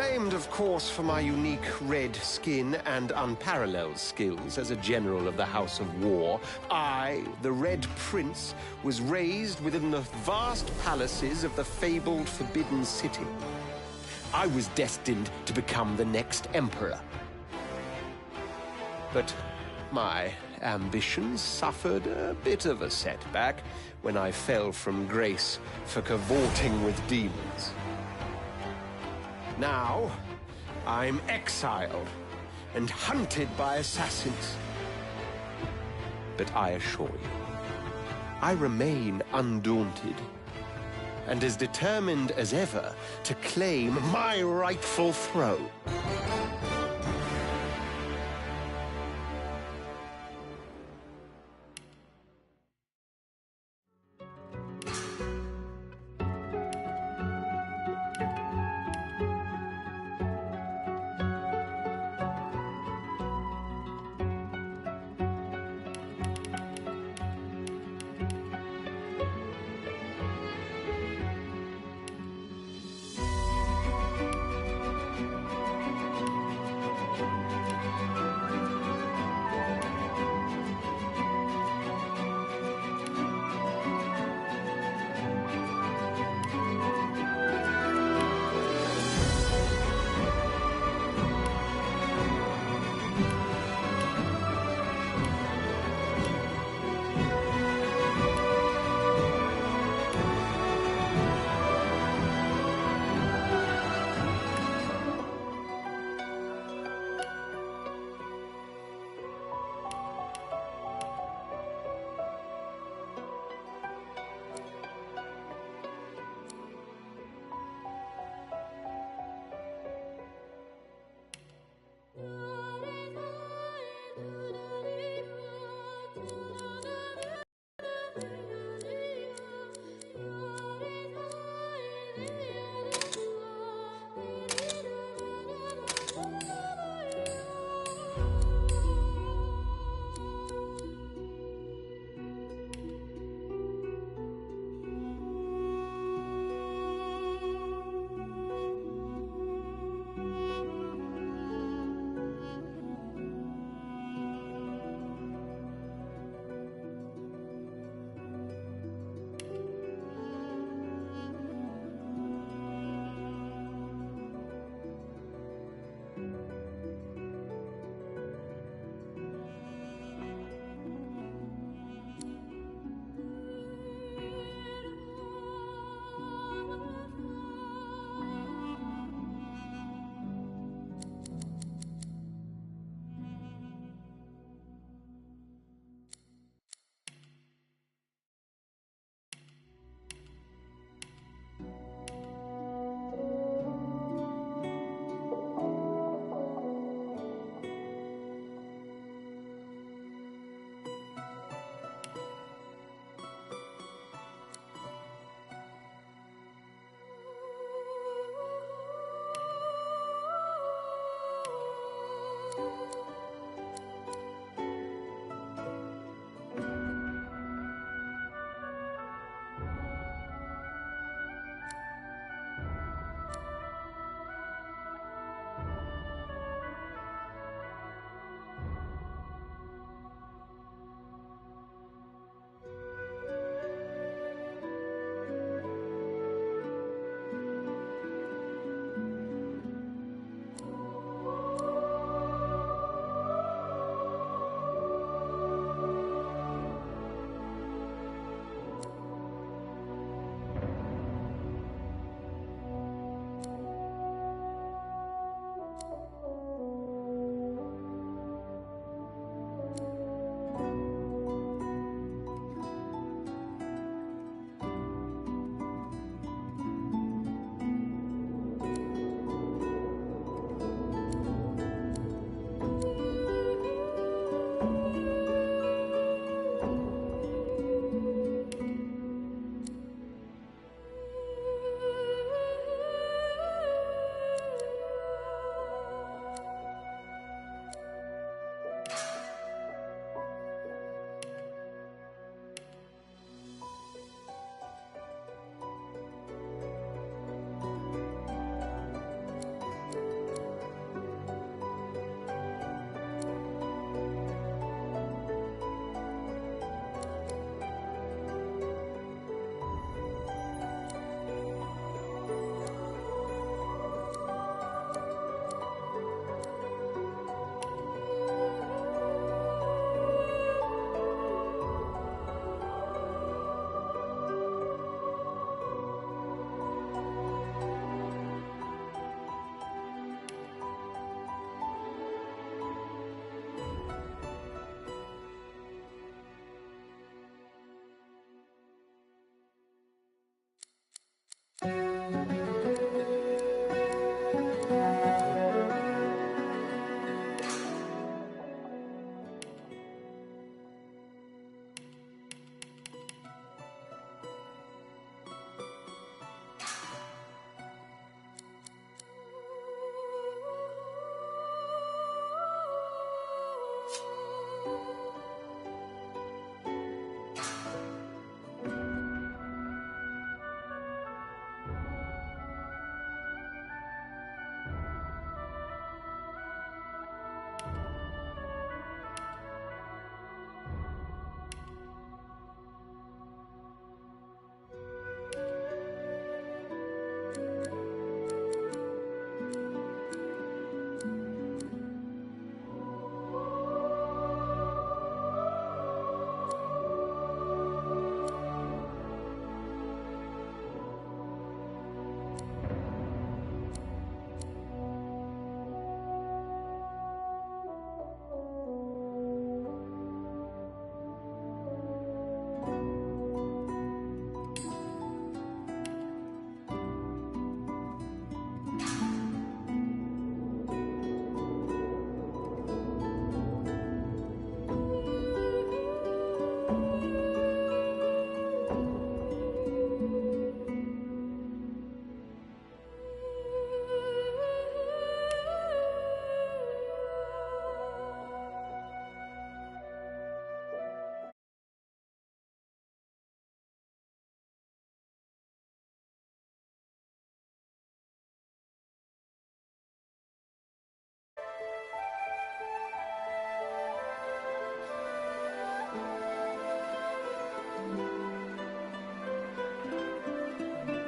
Acclaimed, of course, for my unique red skin and unparalleled skills as a general of the House of War, I, the Red Prince, was raised within the vast palaces of the fabled Forbidden City. I was destined to become the next emperor. But my ambitions suffered a bit of a setback when I fell from grace for cavorting with demons. Now, I'm exiled and hunted by assassins. But I assure you, I remain undaunted and as determined as ever to claim my rightful throne.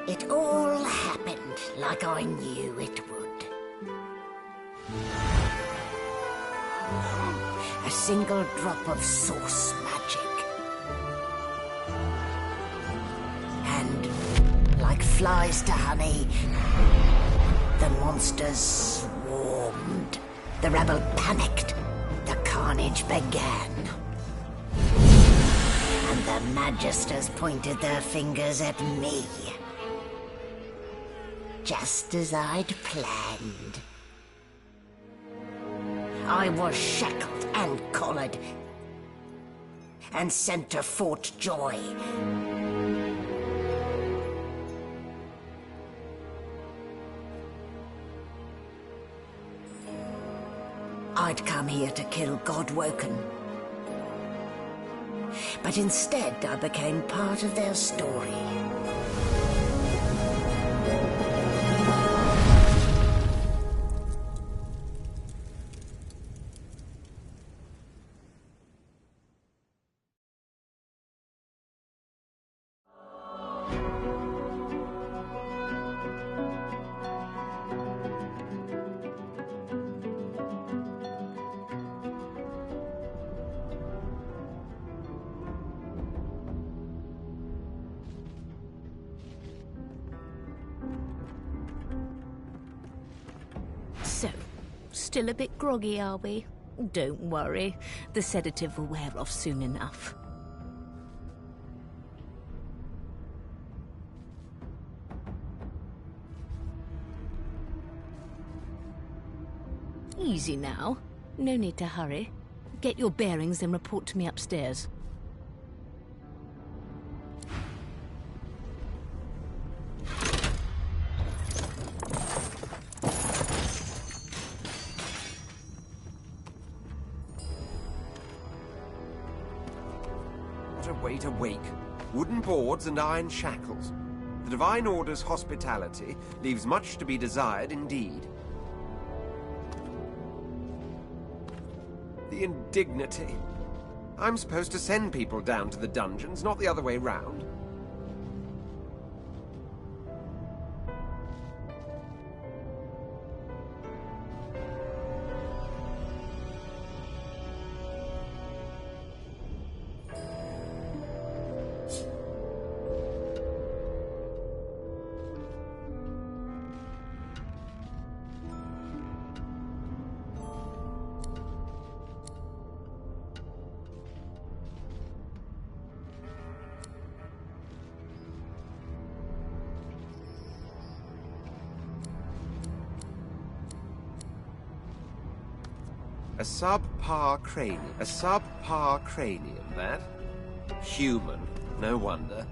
It all happened like I knew it would. A single drop of source magic. And, like flies to honey, the monsters swarmed. The rebel panicked. The carnage began. And the Magisters pointed their fingers at me. Just as I'd planned. I was shackled and collared, and sent to Fort Joy. I'd come here to kill Godwoken. But instead I became part of their story. So, still a bit groggy, are we? Don't worry, the sedative will wear off soon enough. Easy now. No need to hurry. Get your bearings and report to me upstairs. What a way to wake. Wooden boards and iron shackles. The Divine Order's hospitality leaves much to be desired indeed. The indignity. I'm supposed to send people down to the dungeons, not the other way round. A subpar cranium. A subpar cranium, that? Human. No wonder.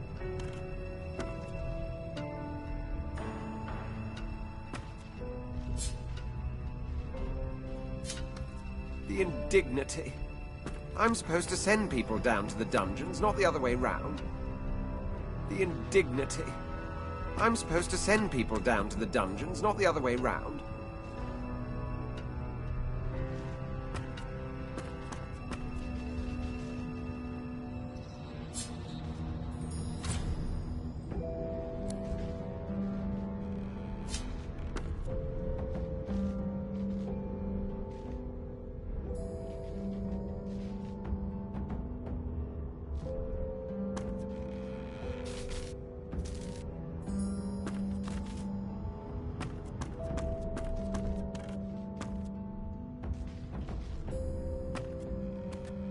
The indignity. I'm supposed to send people down to the dungeons, not the other way round. The indignity. I'm supposed to send people down to the dungeons, not the other way round.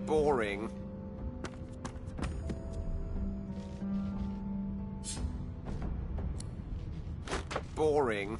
Boring. Boring.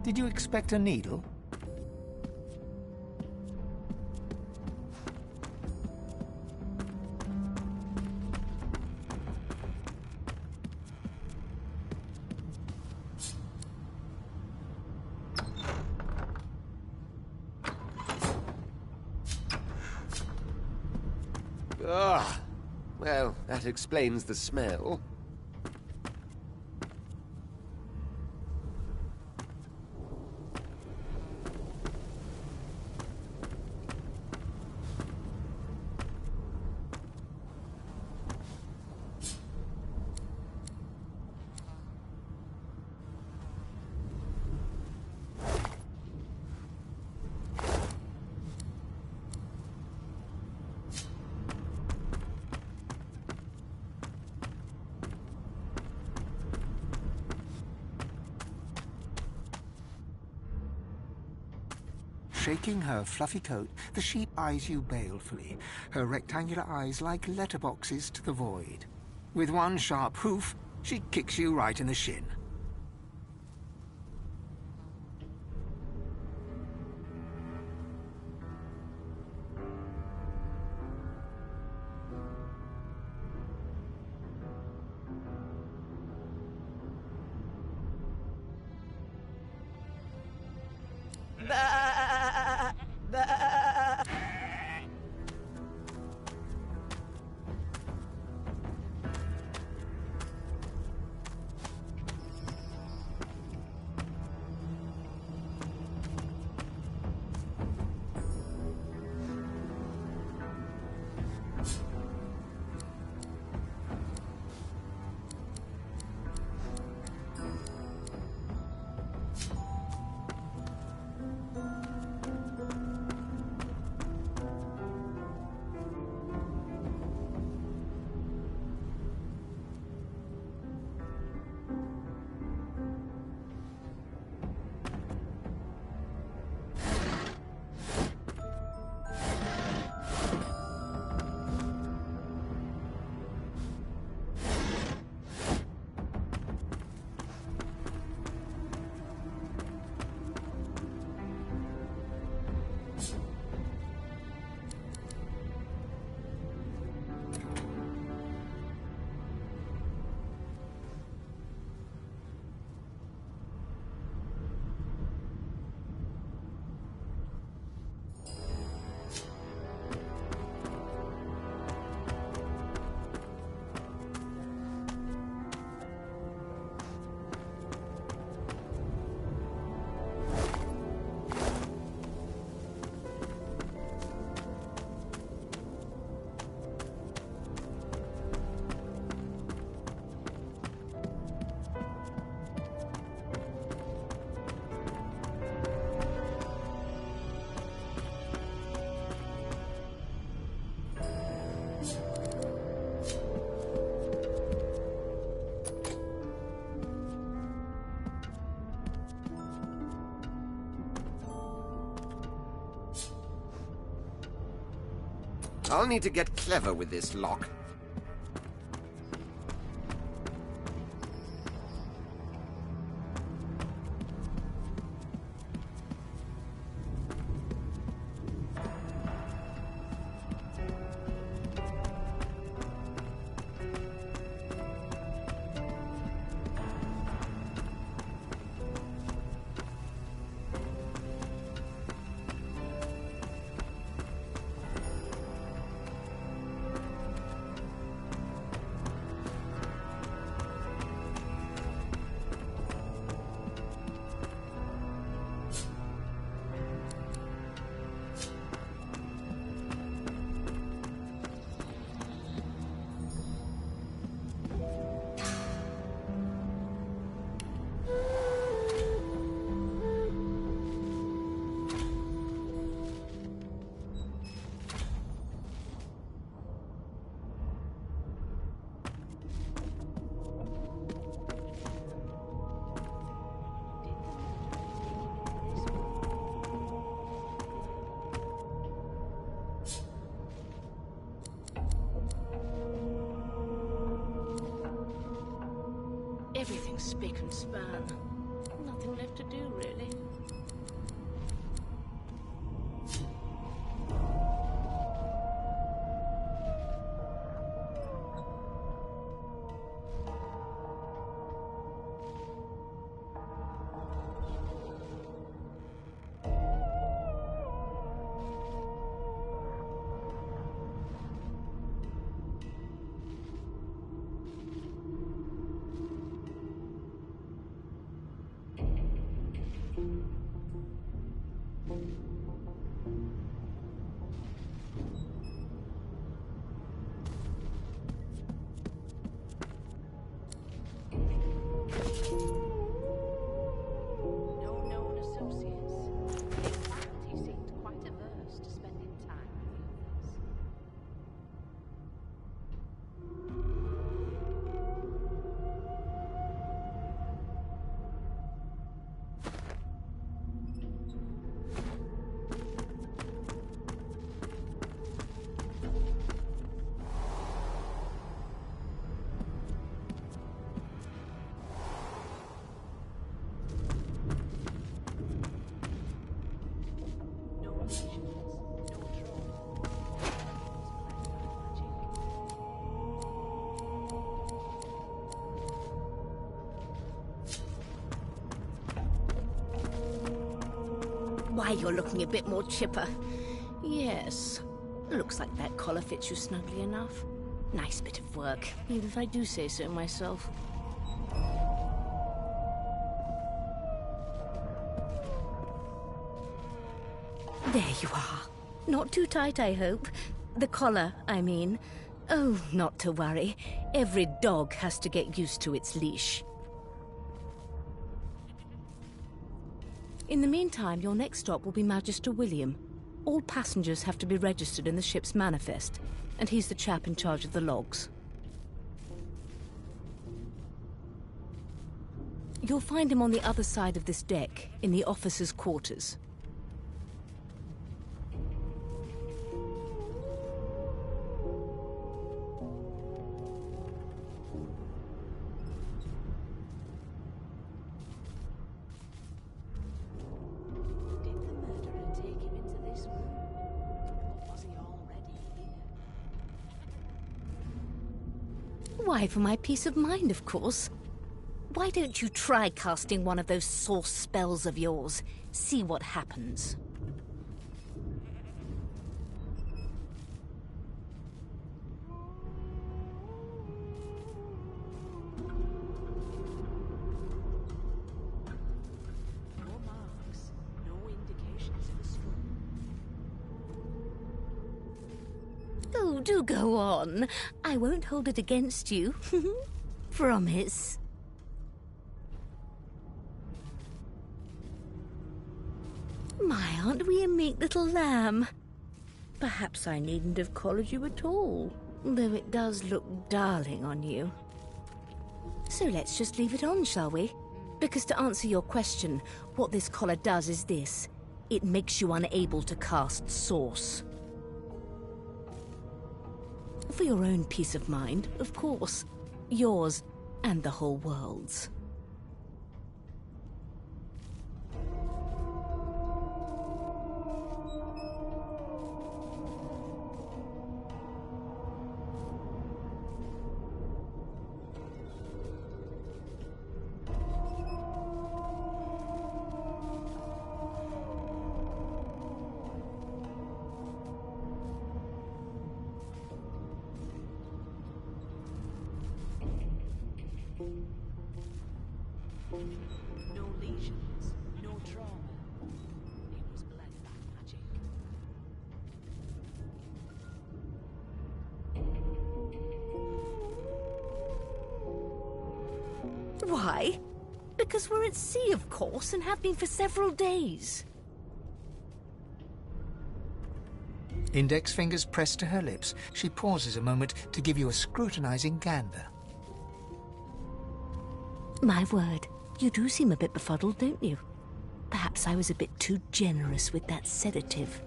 Did you expect a needle? Ah, well, that explains the smell. Shaking her fluffy coat, the sheep eyes you balefully, her rectangular eyes like letterboxes to the void. With one sharp hoof, she kicks you right in the shin. I'll need to get clever with this lock. Everything's spick and span. Nothing left to do, really. Why, you're looking a bit more chipper. Yes. Looks like that collar fits you snugly enough. Nice bit of work, even if I do say so myself. There you are. Not too tight, I hope. The collar, I mean. Oh, not to worry. Every dog has to get used to its leash. In the meantime, your next stop will be Magister William. All passengers have to be registered in the ship's manifest, and he's the chap in charge of the logs. You'll find him on the other side of this deck, in the officers' quarters. Why, for my peace of mind, of course. Why don't you try casting one of those source spells of yours? See what happens. No marks, no indications of a struggle. Oh, do go on. I won't hold it against you. Promise. My, aren't we a meek little lamb? Perhaps I needn't have collared you at all, though it does look darling on you. So let's just leave it on, shall we? Because to answer your question, what this collar does is this. It makes you unable to cast Source. For your own peace of mind, of course. Yours and the whole world's. No lesions, no trauma. It was bled by magic. Why? Because we're at sea, of course, and have been for several days. Index fingers pressed to her lips, she pauses a moment to give you a scrutinizing gander. My word, you do seem a bit befuddled, don't you? Perhaps I was a bit too generous with that sedative.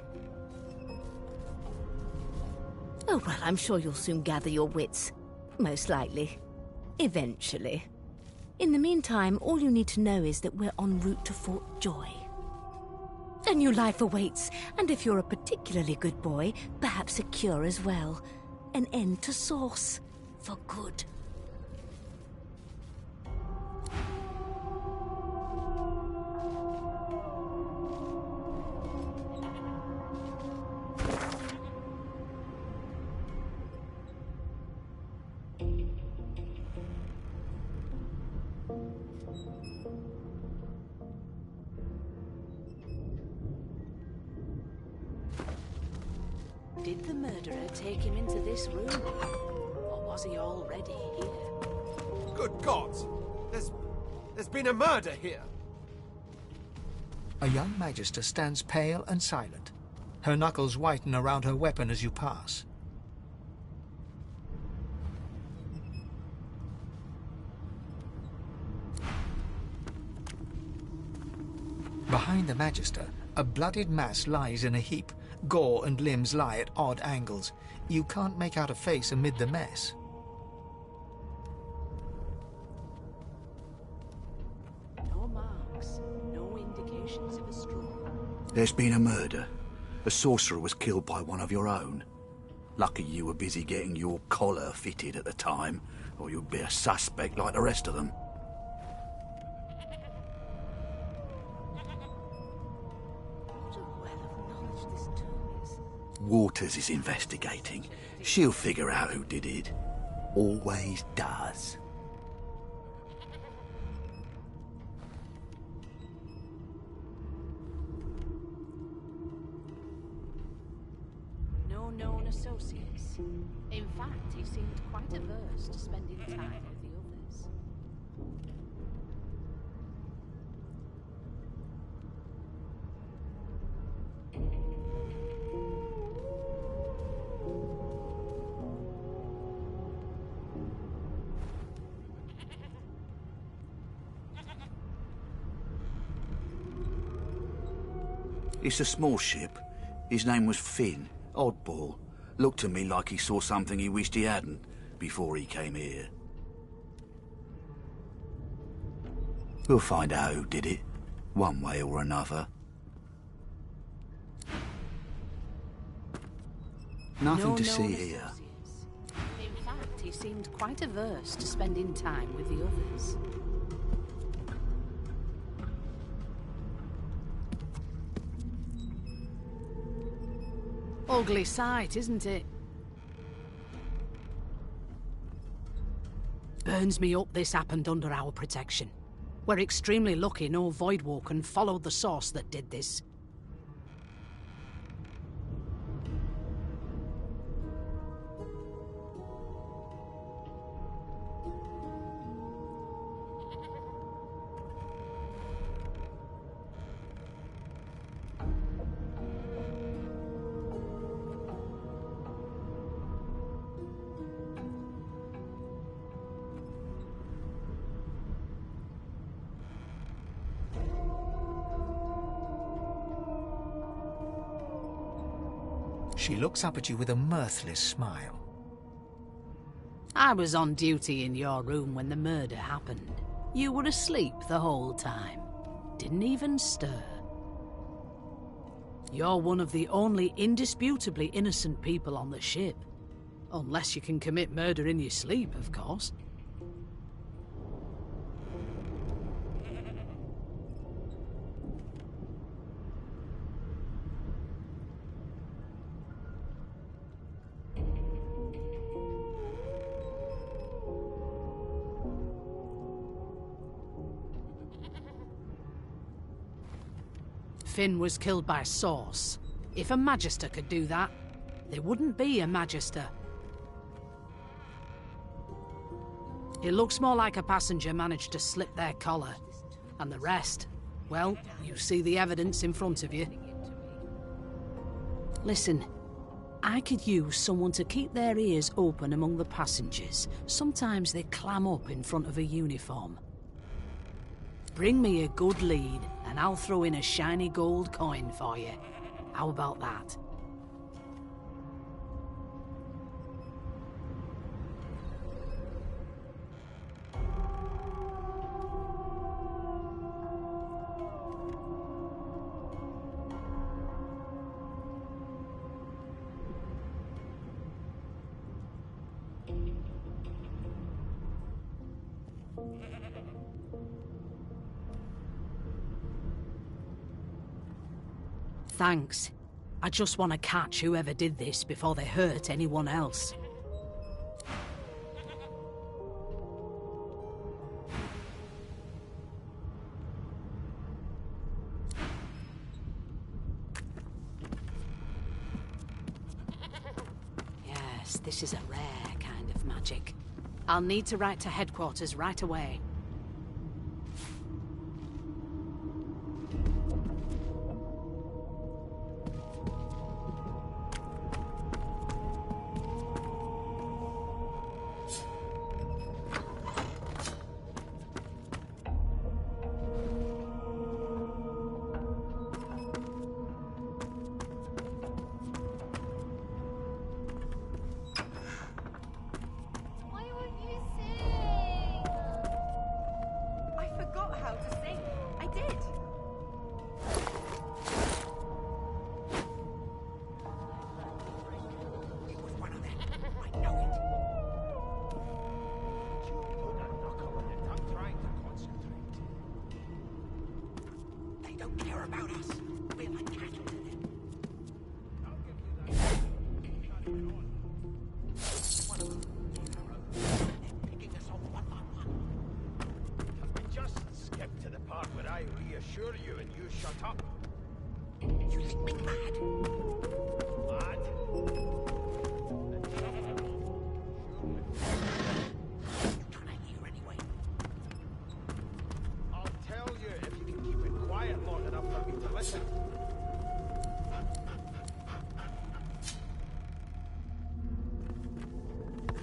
Oh, well, I'm sure you'll soon gather your wits. Most likely. Eventually. In the meantime, all you need to know is that we're en route to Fort Joy. A new life awaits, and if you're a particularly good boy, perhaps a cure as well. An end to Source. For good. Did the murderer take him into this room? Or was he already here? Good gods! There's been a murder here! A young magister stands pale and silent. Her knuckles whiten around her weapon as you pass. Behind the magister, a bloodied mass lies in a heap. Gore and limbs lie at odd angles. You can't make out a face amid the mess. No marks, no indications of a struggle. There's been a murder. A sorcerer was killed by one of your own. Lucky you were busy getting your collar fitted at the time, or you'd be a suspect like the rest of them. What a well of knowledge this tomb is. Waters is investigating. She'll figure out who did it. Always does. No known associates. In fact, he seemed quite averse to spending time with the others. It's a small ship. His name was Finn. Oddball. Looked to me like he saw something he wished he hadn't before he came here. We'll find out who did it, one way or another. Nothing to see here. Associates. In fact, he seemed quite averse to spending time with the others. Ugly sight, isn't it? Burns me up this happened under our protection. We're extremely lucky no Voidwalker followed the source that did this. She looks up at you with a mirthless smile. I was on duty in your room when the murder happened. You were asleep the whole time. Didn't even stir. You're one of the only indisputably innocent people on the ship. Unless you can commit murder in your sleep, of course. Finn was killed by Source. If a Magister could do that, there wouldn't be a Magister. It looks more like a passenger managed to slip their collar. And the rest, well, you see the evidence in front of you. Listen, I could use someone to keep their ears open among the passengers. Sometimes they clam up in front of a uniform. Bring me a good lead, and I'll throw in a shiny gold coin for you. How about that? Thanks. I just want to catch whoever did this before they hurt anyone else. Yes, this is a rare kind of magic. I'll need to write to headquarters right away.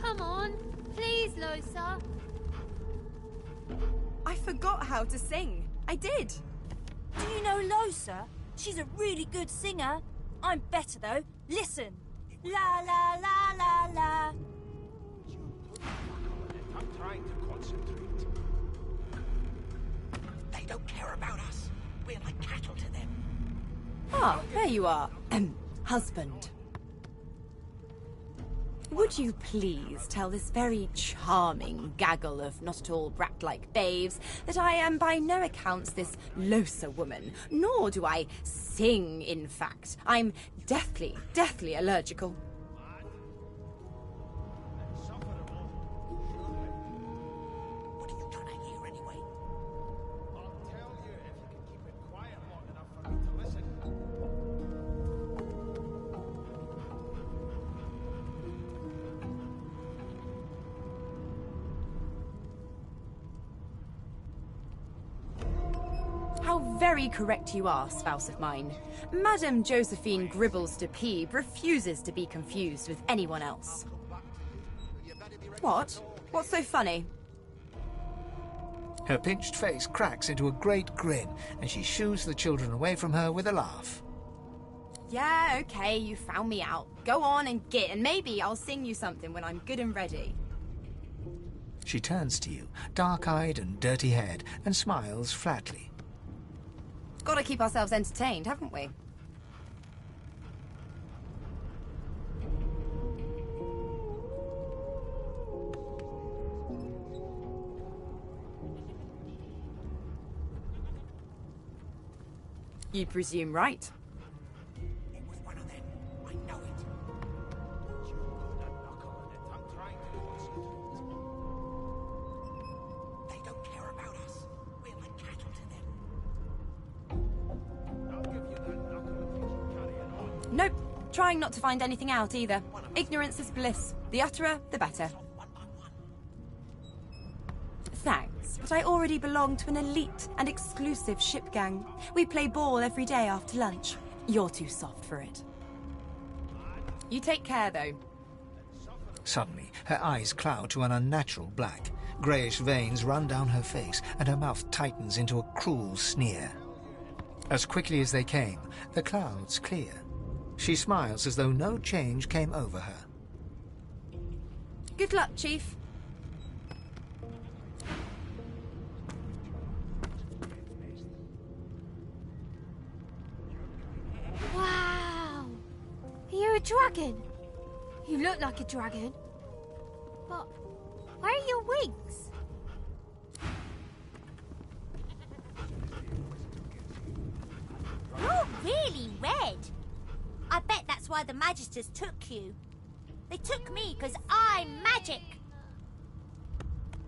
Come on, please, Losa. I forgot how to sing. I did. Do you know Losa? She's a really good singer. I'm better though. Listen. La la la la la. I'm trying to concentrate. They don't care about us. We're like cattle to them. Ah, there you are. Husband. Would you please tell this very charming gaggle of not-at-all brat-like babes that I am by no accounts this Losa woman, nor do I sing, in fact. I'm deathly allergical. What are you trying to hear anyway? I'll tell you if you can keep it quiet long enough for me to listen. How very correct you are, spouse of mine. Madame Josephine Gribbles de Peeb refuses to be confused with anyone else. What? What's so funny? Her pinched face cracks into a great grin, and she shoos the children away from her with a laugh. Yeah, okay, you found me out. Go on and git, and maybe I'll sing you something when I'm good and ready. She turns to you, dark-eyed and dirty-haired, and smiles flatly. Gotta keep ourselves entertained, haven't we? You presume right. It was one of them. I know it. You put a knuckle on it. I'm trying to concentrate. They don't care about us. We're like cattle to them. I'll give you that knuckle if you keep carrying on. Nope. Trying not to find anything out either. Ignorance is bliss. The utterer, the better. Thanks, but I already belong to an elite and exclusive ship gang. We play ball every day after lunch. You're too soft for it. You take care, though. Suddenly, her eyes cloud to an unnatural black. Greyish veins run down her face, and her mouth tightens into a cruel sneer. As quickly as they came, the clouds clear. She smiles as though no change came over her. Good luck, Chief. Wow! You're a dragon. You look like a dragon. But where are your wings? why the Magisters took you. They took me because I'm magic.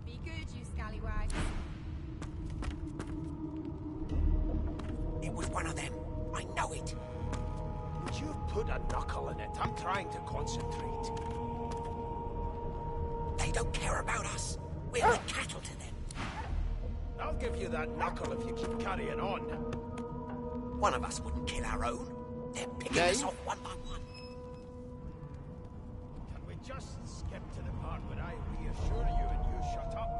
Be good, you scallywags. It was one of them. I know it. Would you put a knuckle in it? I'm trying to concentrate. They don't care about us. We're like cattle to them. I'll give you that knuckle if you keep carrying on. One of us wouldn't kill our own. They're picking us off one by one. Can we just skip to the part where I reassure you and you shut up?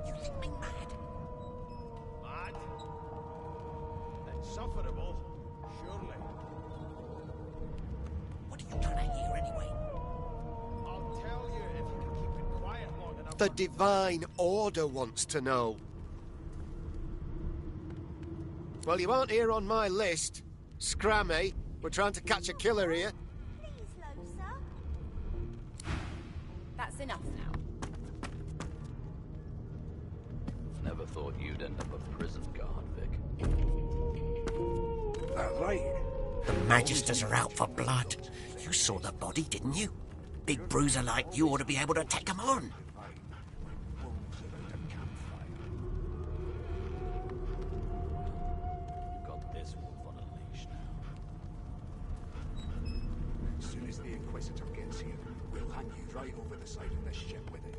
You think me mad? Mad? Insufferable, surely. What are you trying to hear anyway? I'll tell you if you can keep it quiet long enough. The Divine Order wants to know. Well, you aren't here on my list. Scrammy, we're trying to catch a killer here. Please, Losa. That's enough now. Never thought you'd end up a prison guard, Vic. That right? The Magisters are out for blood. You saw the body, didn't you? Big bruiser like you ought to be able to take them on. Got this wolf on a leash now. As soon as the Inquisitor gets here, we'll hang you right over the side of this ship with it.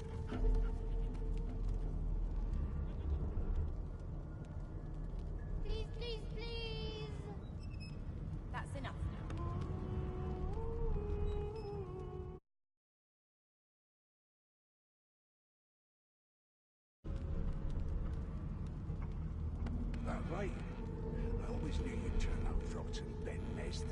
Please, please, please. That's enough now. That right? I always knew you'd turn out rotten, Ben Nest.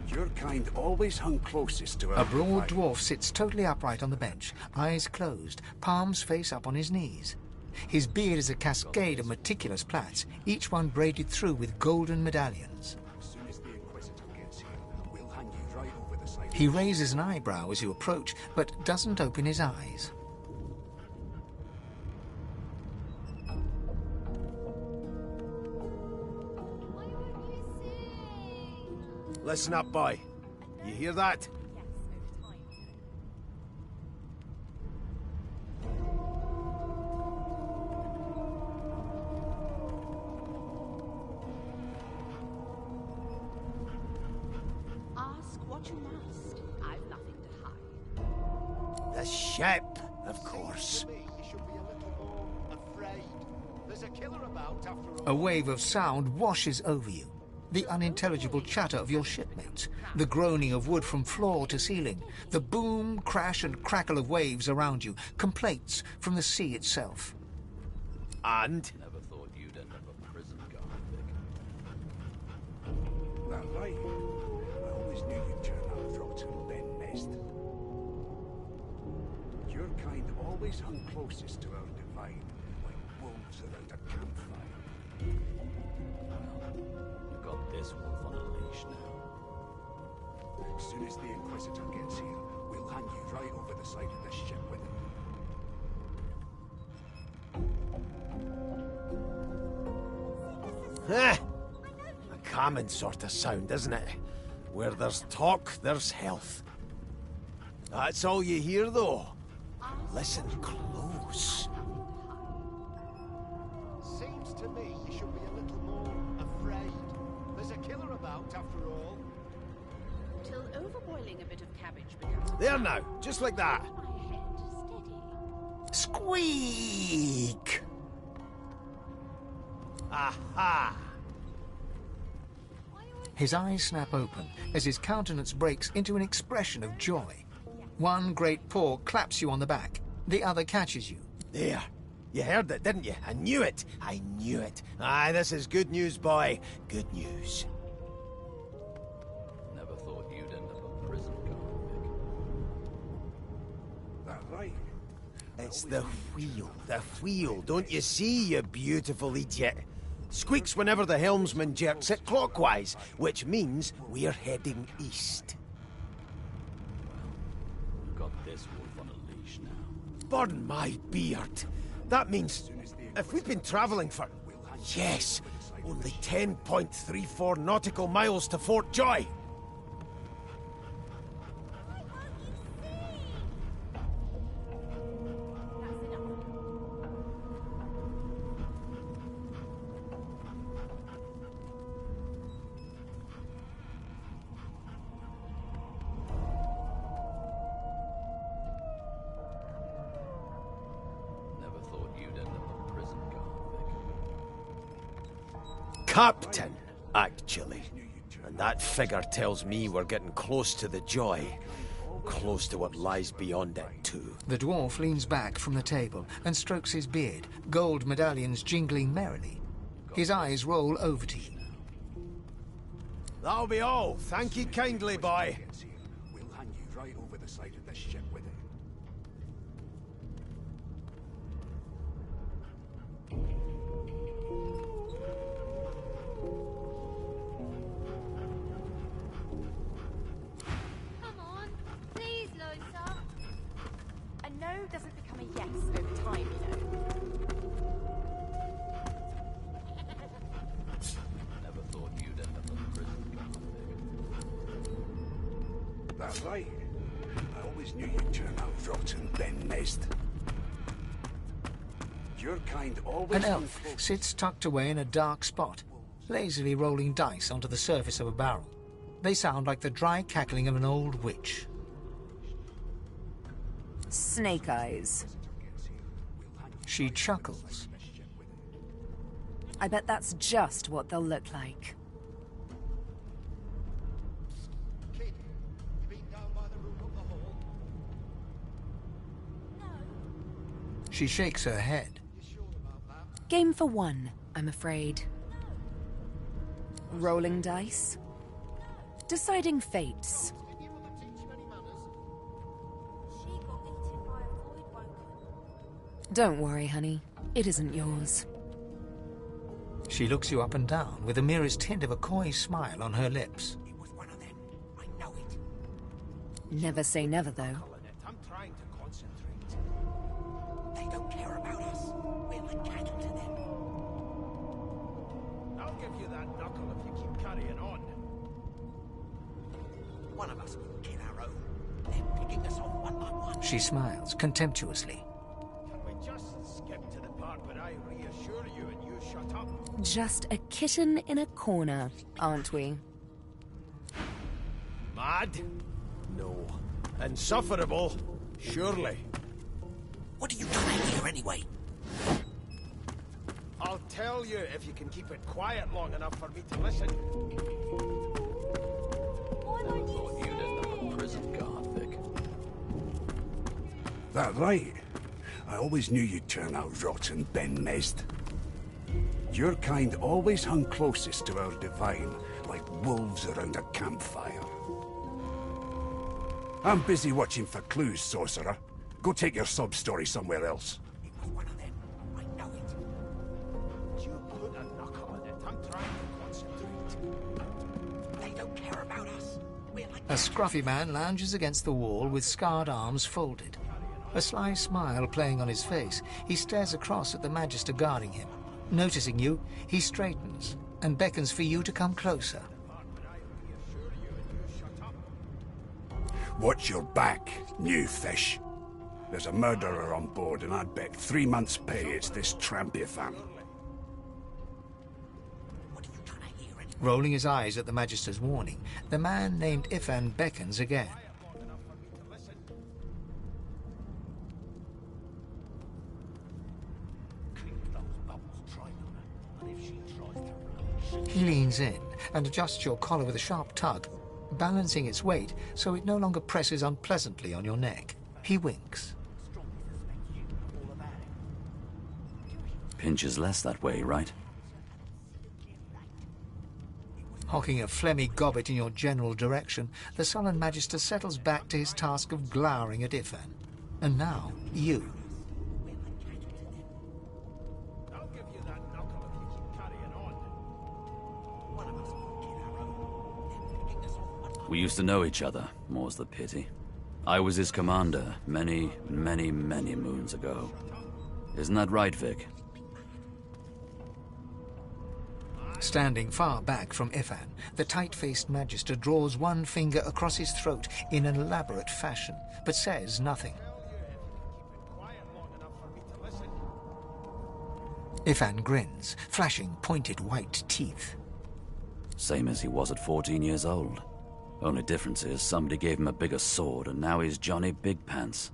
Your kind always hung closest to our A broad fire. dwarf sits totally upright on the bench, eyes closed, palms face up on his knees. His beard is a cascade of meticulous plaits, each one braided through with golden medallions. As soon as the Inquisitor gets here, we'll hang you right over the side. He raises an eyebrow as you approach, but doesn't open his eyes. Why won't you sing? Listen up, boy. You hear that? Yes, over time. Ask what you must. I've nothing to hide. The ship, of course. You should be a little more afraid. There's a killer about after all. A wave of sound washes over you. The unintelligible chatter of your shipmates, the groaning of wood from floor to ceiling, the boom, crash and crackle of waves around you, complaints from the sea itself. And Never thought you'd end up a prison guard, Vic. That right? I always knew you'd turn out rotten, Ben Nest. Your kind always hung closest to our divine, like wolves around a campfire. You've got this wolf on a leash now. As soon as the Inquisitor gets here, we'll hang you right over the side of this ship with him. a common sort of sound, isn't it? Where there's talk, there's health. That's all you hear, though. Listen close. Seems to me you should be a little more afraid. There's a killer about after all. Till overboiling a bit of cabbage becomes... There now, just like that. My head steady. Squeak! Aha! His eyes snap open as his countenance breaks into an expression of joy. One great paw claps you on the back. The other catches you. There. You heard it, didn't you? I knew it. I knew it. Aye, this is good news, boy. Good news. Never thought you'd end up a prison guard, Vic. That right? It's the wheel. The wheel. Don't you see, you beautiful idiot? Squeaks whenever the helmsman jerks it clockwise, which means we're heading east. You've got this wolf on a leash now. Burn my beard. That means if we've been travelling for... Yes, Only 10.34 nautical miles to Fort Joy. Captain, actually. And that figure tells me we're getting close to the Joy. Close to what lies beyond it, too. The dwarf leans back from the table and strokes his beard, gold medallions jingling merrily. His eyes roll over to you. That'll be all. Thank you kindly, boy. We'll hang you right over the side of this ship with it. Come on. Please, Losa. A no doesn't become a yes over time, you know. Never thought you'd end up in prison. That's right. I always knew you'd turn out rotten, Ben Nest. Your kind always... An elf sits tucked away in a dark spot, lazily rolling dice onto the surface of a barrel. They sound like the dry cackling of an old witch. Snake eyes. She chuckles. I bet that's just what they'll look like. She shakes her head. Game for one, I'm afraid. Rolling dice. Deciding fates. Don't worry, honey. It isn't yours. She looks you up and down with the merest hint of a coy smile on her lips. It was one of them. I know it. Never say never, though. I'm trying to concentrate. They don't care about us. We're like cattle to them. I'll give you that knuckle if you keep carrying on. One of us will kill our own. They're picking us off one by one. She smiles contemptuously. Can we just skip to the part where I reassure you and you shut up? Just a kitten in a corner, aren't we? Mad? No. Insufferable? Surely. What are you trying here anyway? I'll tell you if you can keep it quiet long enough for me to listen. Never thought you'd end up in prison, Garthik. That right. I always knew you'd turn out rotten, Ben Nest. Your kind always hung closest to our divine, like wolves around a campfire. I'm busy watching for clues, sorcerer. Go take your sub-story somewhere else. It was one of them. I know it. You put a knuckle in it. I'm trying to concentrate. They don't care about us. We're like... A scruffy man lounges against the wall with scarred arms folded. A sly smile playing on his face, he stares across at the Magister guarding him. Noticing you, he straightens and beckons for you to come closer. Watch your back, new fish. There's a murderer on board, and I'd bet 3 months' pay it's this trampy fam. Rolling his eyes at the Magister's warning, the man named Ifan beckons again. He leans in and adjusts your collar with a sharp tug, balancing its weight so it no longer presses unpleasantly on your neck. He winks. Pinches less that way, right? Hocking a phlegmy gobbet in your general direction, the sullen Magister settles back to his task of glowering at Ifan. And now, you. We used to know each other, more's the pity. I was his commander many, many, many moons ago. Isn't that right, Vic? Standing far back from Ifan, the tight-faced magister draws one finger across his throat in an elaborate fashion, but says nothing. Ifan grins, flashing pointed white teeth. Same as he was at 14 years old. Only difference is somebody gave him a bigger sword and now he's Johnny Big Pants.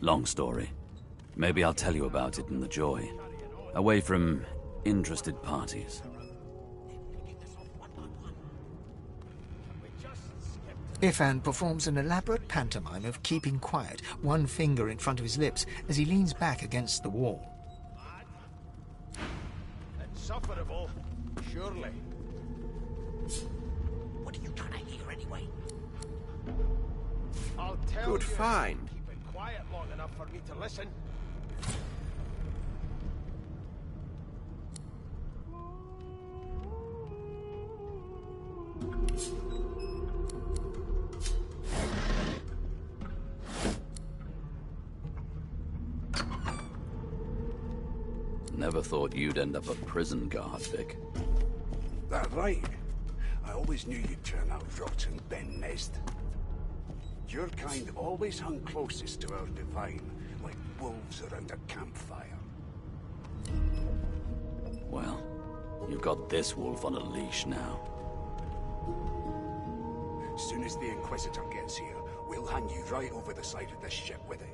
Long story. Maybe I'll tell you about it in the Joy. Away from interested parties. Ifan performs an elaborate pantomime of keeping quiet, one finger in front of his lips as he leans back against the wall. Insufferable, surely. What are you trying to hear anyway? I'll tell Good you. find. Keep it quiet long enough for me to listen. Never thought you'd end up a prison guard, Vic. That right? I always knew you'd turn out rotten, Ben Mezd. Your kind always hung closest to our divine, like wolves around a campfire. Well, you've got this wolf on a leash now. Soon as the Inquisitor gets here, we'll hang you right over the side of this ship with it.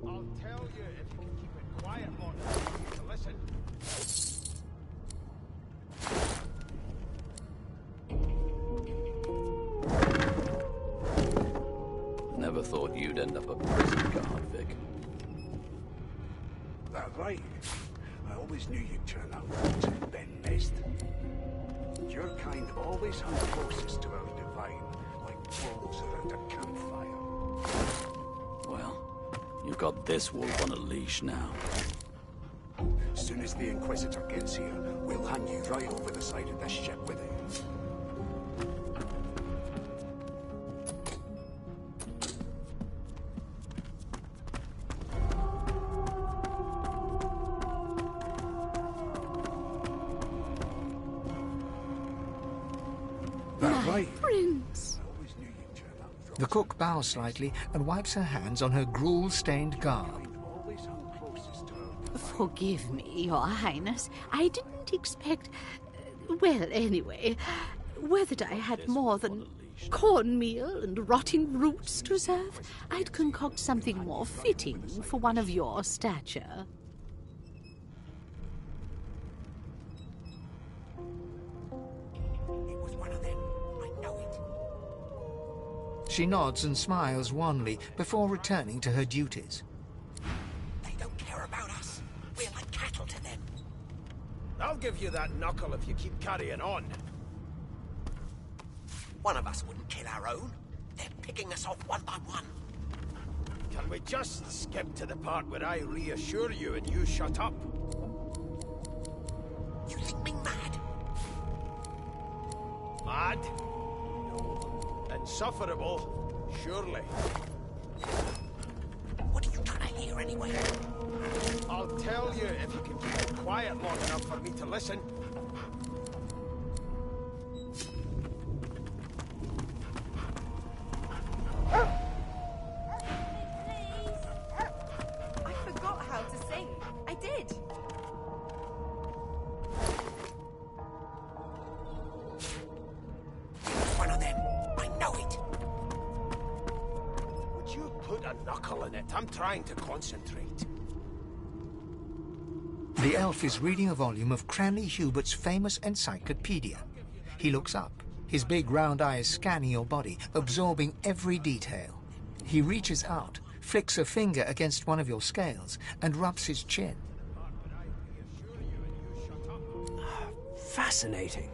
I'll tell you if you can keep it quiet long enough for me to listen. Never thought you'd end up a prison guard, Vic. That right? I always knew you'd turn out rotten, Ben Mezd. Your kind always hung closest to our divine, like wolves around a campfire. Well, you've got this wolf on a leash now. Soon as the Inquisitor gets here, we'll hang you right over the side of this ship with it. That right? Prince! The cook bows slightly and wipes her hands on her gruel-stained garb. Forgive me, Your Highness. I didn't expect... well, anyway, whether I had more than cornmeal and rotting roots to serve, I'd concoct something more fitting for one of your stature. She nods and smiles wanly before returning to her duties. They don't care about us. We're like cattle to them. I'll give you that knuckle if you keep carrying on. One of us wouldn't kill our own. They're picking us off one by one. Can we just skip to the part where I reassure you and you shut up? You think me mad? Mad? Insufferable, surely. What are you trying to hear anyway? I'll tell you if you can keep it quiet long enough for me to listen. I forgot how to sing. I did. knuckle in it. I'm trying to concentrate. The elf is reading a volume of Cranley Hubert's famous encyclopedia. He looks up, his big round eyes scanning your body, absorbing every detail. He reaches out, flicks a finger against one of your scales, and rubs his chin. Fascinating.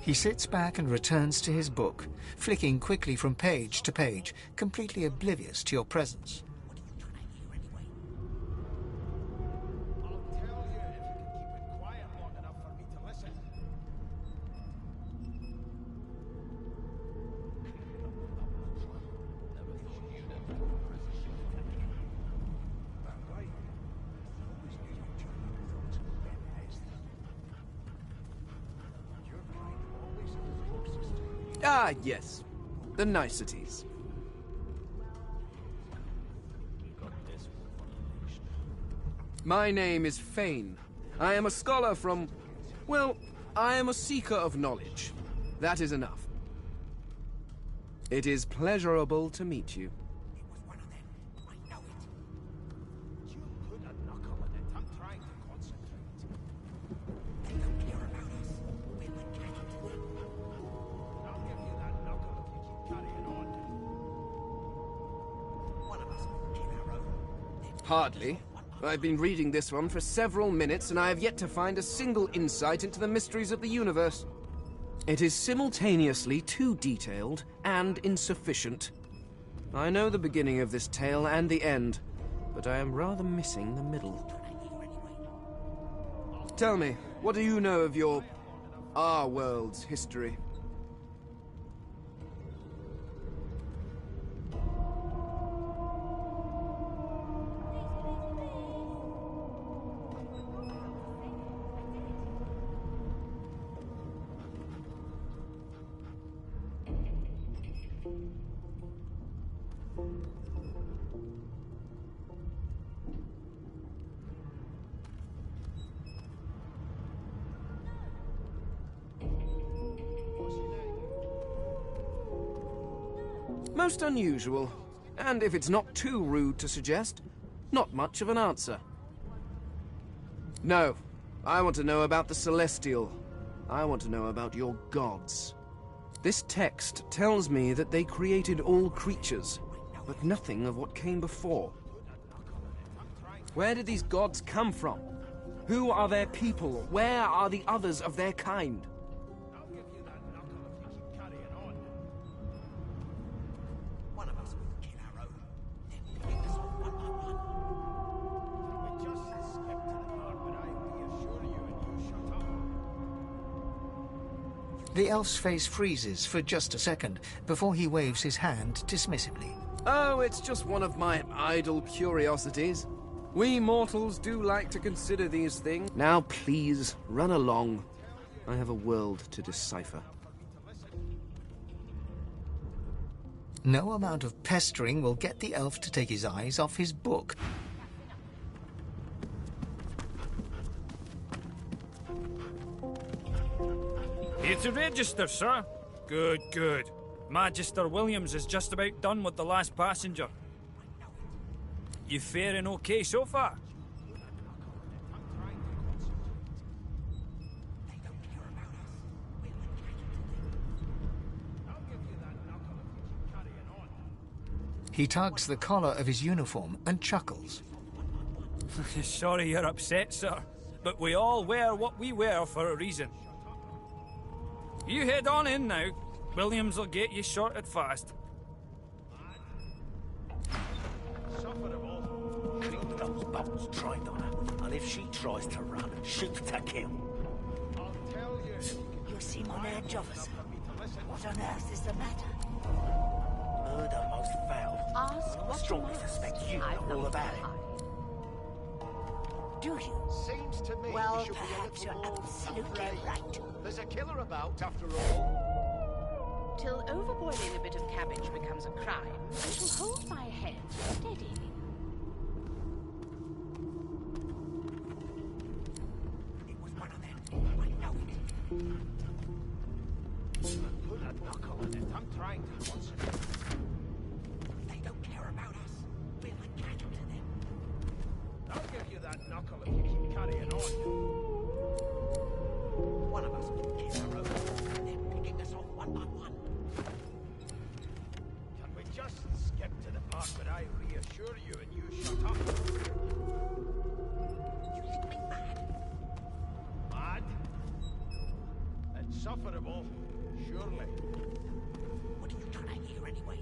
He sits back and returns to his book, flicking quickly from page to page, completely oblivious to your presence. Ah, yes. The niceties. My name is Fane. I am a scholar from... well, I am a seeker of knowledge. That is enough. It is pleasurable to meet you. Hardly. I've been reading this one for several minutes, and I have yet to find a single insight into the mysteries of the universe. It is simultaneously too detailed and insufficient. I know the beginning of this tale and the end, but I am rather missing the middle. Tell me, what do you know of our world's history? Most unusual, and if it's not too rude to suggest, not much of an answer. No, I want to know about the Celestial. I want to know about your gods. This text tells me that they created all creatures, but nothing of what came before. Where did these gods come from? Who are their people? Where are the others of their kind? The elf's face freezes for just a second before he waves his hand dismissively. Oh, it's just one of my idle curiosities. We mortals do like to consider these things. Now please, run along. I have a world to decipher. No amount of pestering will get the elf to take his eyes off his book. Here to register, sir. Good, good. Magister Williams is just about done with the last passenger. You faring okay so far? He tugs the collar of his uniform and chuckles. Sorry you're upset, sir, but we all wear what we wear for a reason. You head on in now. Williams will get you sorted fast. Keep those bolts trained on her, and if she tries to run, shoot to kill. You seem on edge, officer. What on earth is the matter? Murder most foul. Ask I what strongly you suspect you know all about it. Do you? Seems to me Well, we should be a perhaps little you're more absolutely afraid. right. There's a killer about, after all. Till overboiling a bit of cabbage becomes a crime, I shall hold my head steady. It was one of them. I know it. Put a knuckle in it. I'm trying to concentrate. They don't care about us. knuckle if you keep carrying on. One of us will kill our own. They're picking us off one by one. Can we just skip to the part where I reassure you and you shut up? You think me mad? Mad? Insufferable, surely. What are you trying to hear anyway?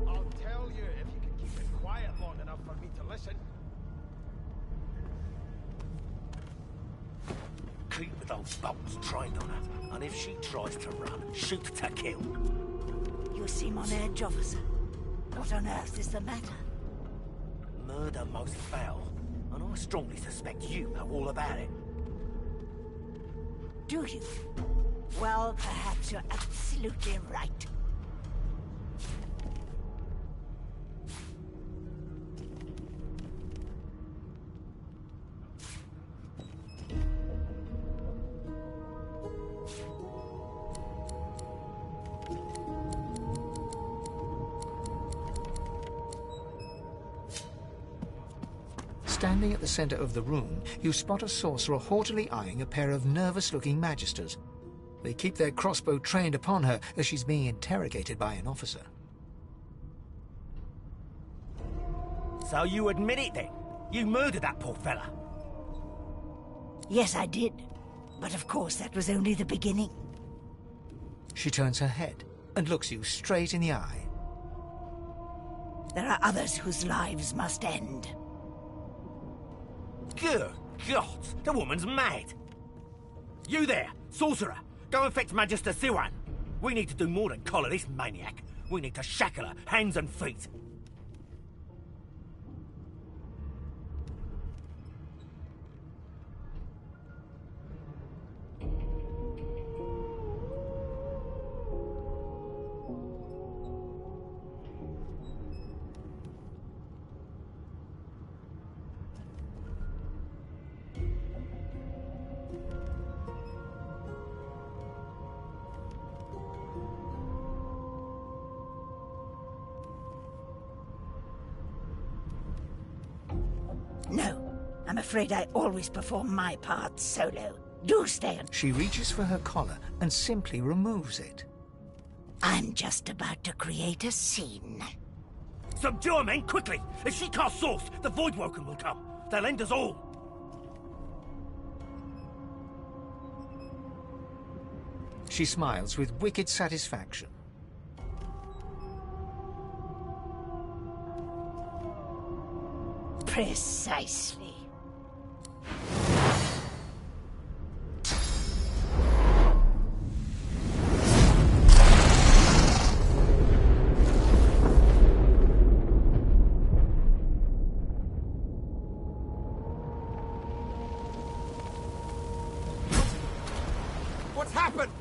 I'll tell you if you can keep it quiet long enough for me to listen. Keep those bolts trained on her, and if she tries to run, shoot to kill. You seem on edge, officer. What on earth is the matter? Murder most foul, and I strongly suspect you know all about it. Do you? Well, perhaps you're absolutely right. Standing at the center of the room, you spot a sorcerer haughtily eyeing a pair of nervous-looking magisters. They keep their crossbow trained upon her as she's being interrogated by an officer. So you admit it then? You murdered that poor fella? Yes, I did. But of course, that was only the beginning. She turns her head and looks you straight in the eye. There are others whose lives must end. Good God, the woman's mad. You there, sorcerer, go and fetch Magister Siwan. We need to do more than collar this maniac. We need to shackle her, hands and feet. No, I'm afraid I always perform my part solo. Do stay on. She reaches for her collar and simply removes it. I'm just about to create a scene. Subdue her, men, quickly! If she casts Source, the Voidwoken will come. They'll end us all. She smiles with wicked satisfaction. Precisely. What's happened?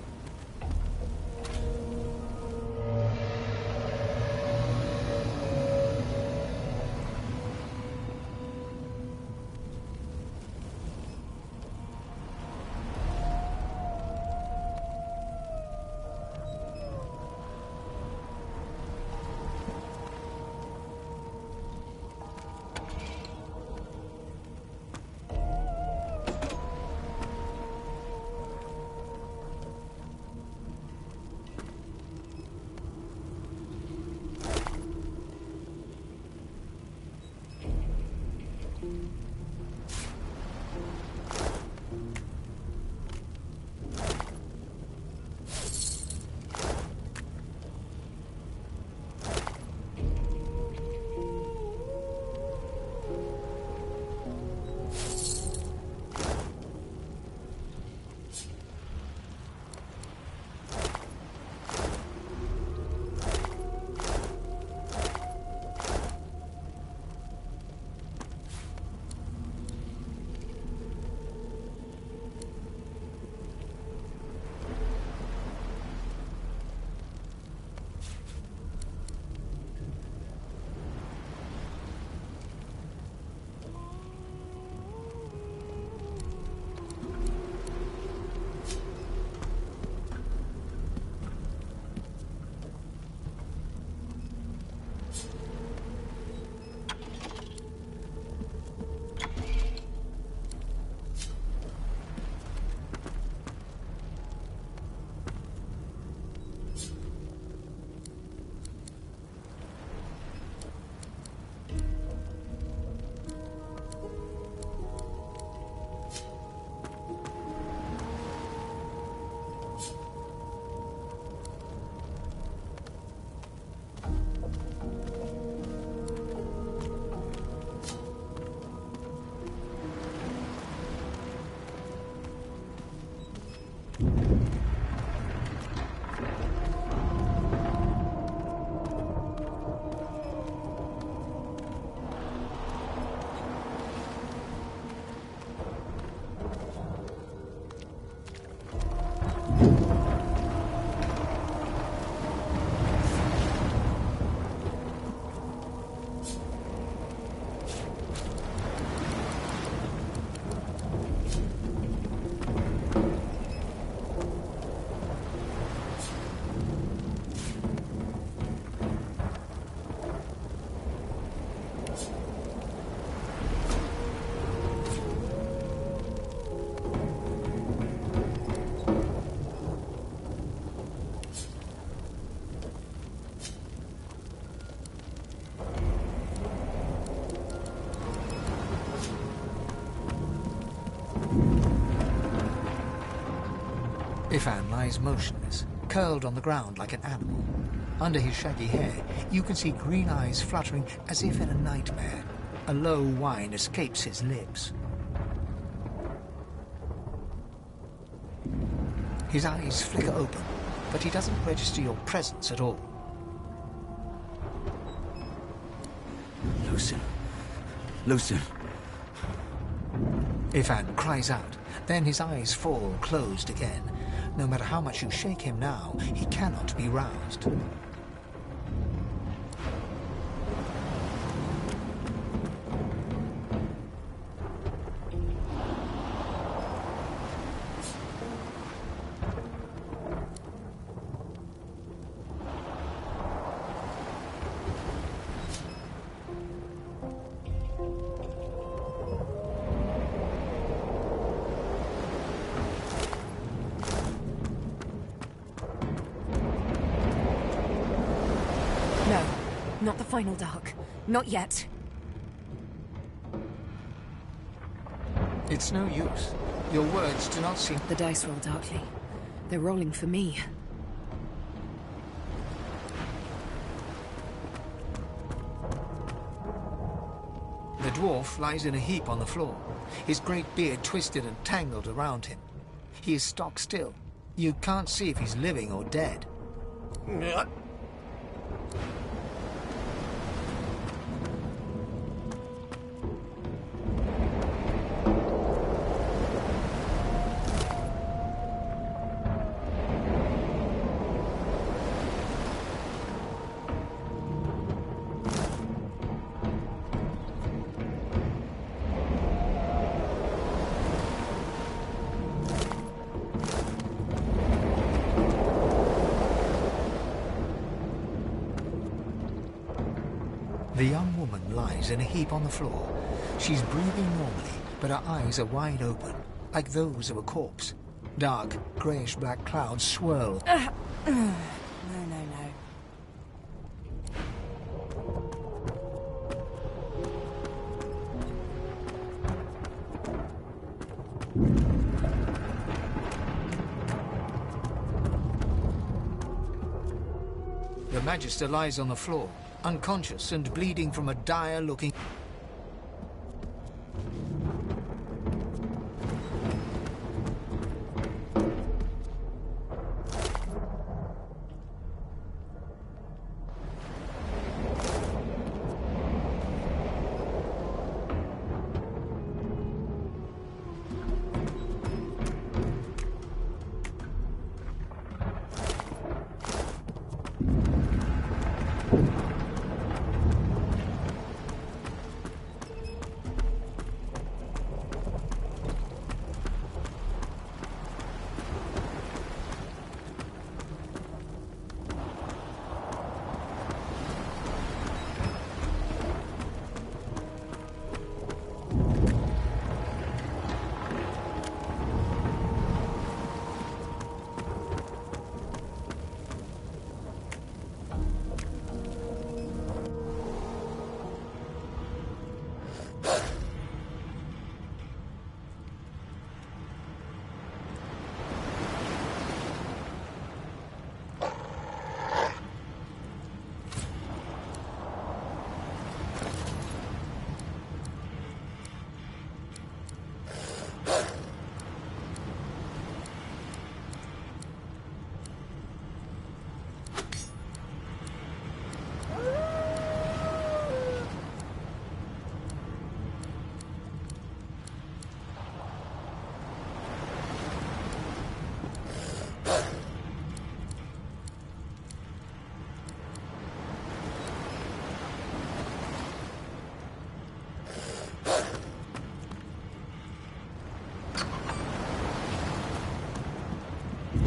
Ifan lies motionless, curled on the ground like an animal. Under his shaggy hair, you can see green eyes fluttering as if in a nightmare. A low whine escapes his lips. His eyes flicker open, but he doesn't register your presence at all. Lucien. Lucien. Ifan cries out, then his eyes fall closed again. No matter how much you shake him now, he cannot be roused. Not the final dark. Not yet. It's no use. Your words do not seem... The dice roll darkly. They're rolling for me. The dwarf lies in a heap on the floor, his great beard twisted and tangled around him. He is stock still. You can't see if he's living or dead. The young woman lies in a heap on the floor. She's breathing normally, but her eyes are wide open, like those of a corpse. Dark, greyish-black clouds swirl. No. The Magister lies on the floor, unconscious and bleeding from a dire-looking...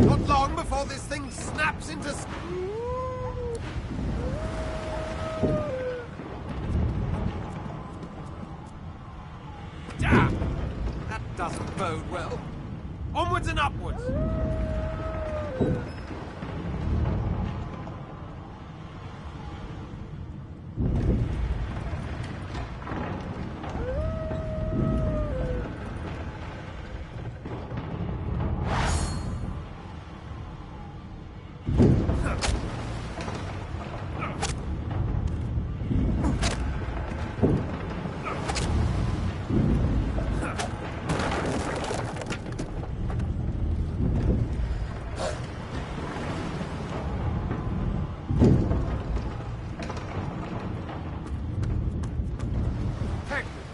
Not long before this thing snaps into... Damn! That doesn't bode well. Onwards and upwards!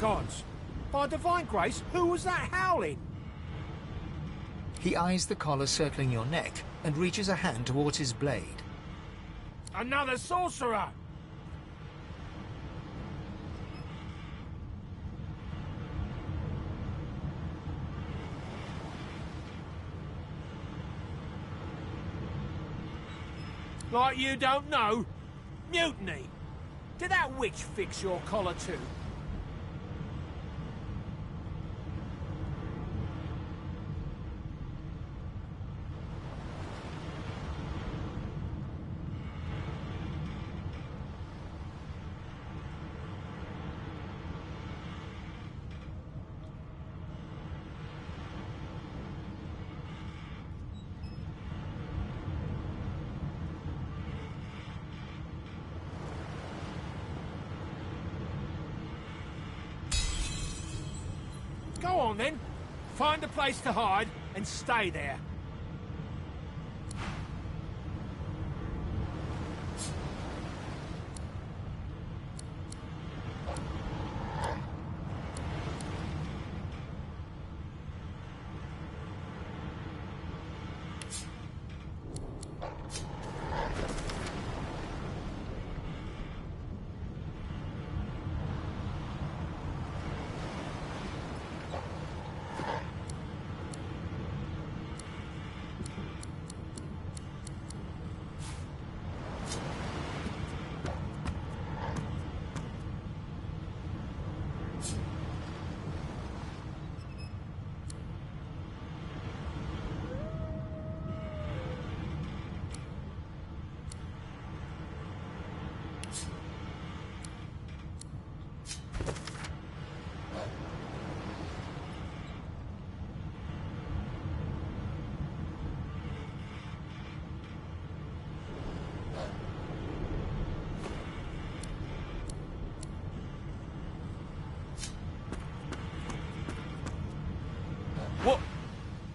gods! By divine grace, who was that howling? He eyes the collar circling your neck and reaches a hand towards his blade. Another sorcerer! Like you don't know? Mutiny! Did that witch fix your collar too? Go on then. Find a place to hide and stay there.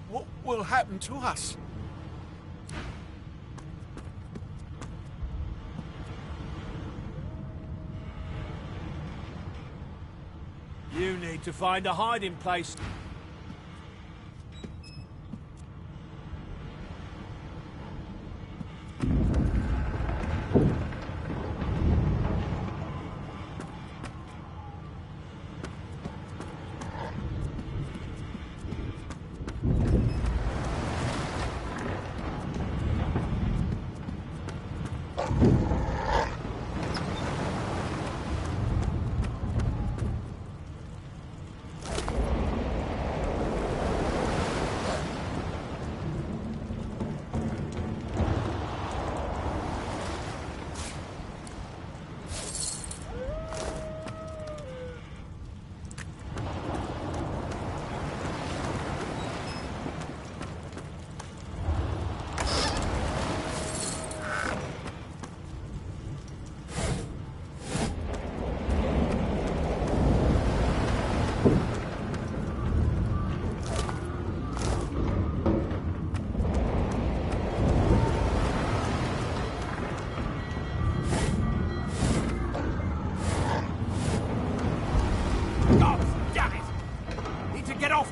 What will happen to us? You need to find a hiding place.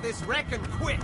This wreck and quit.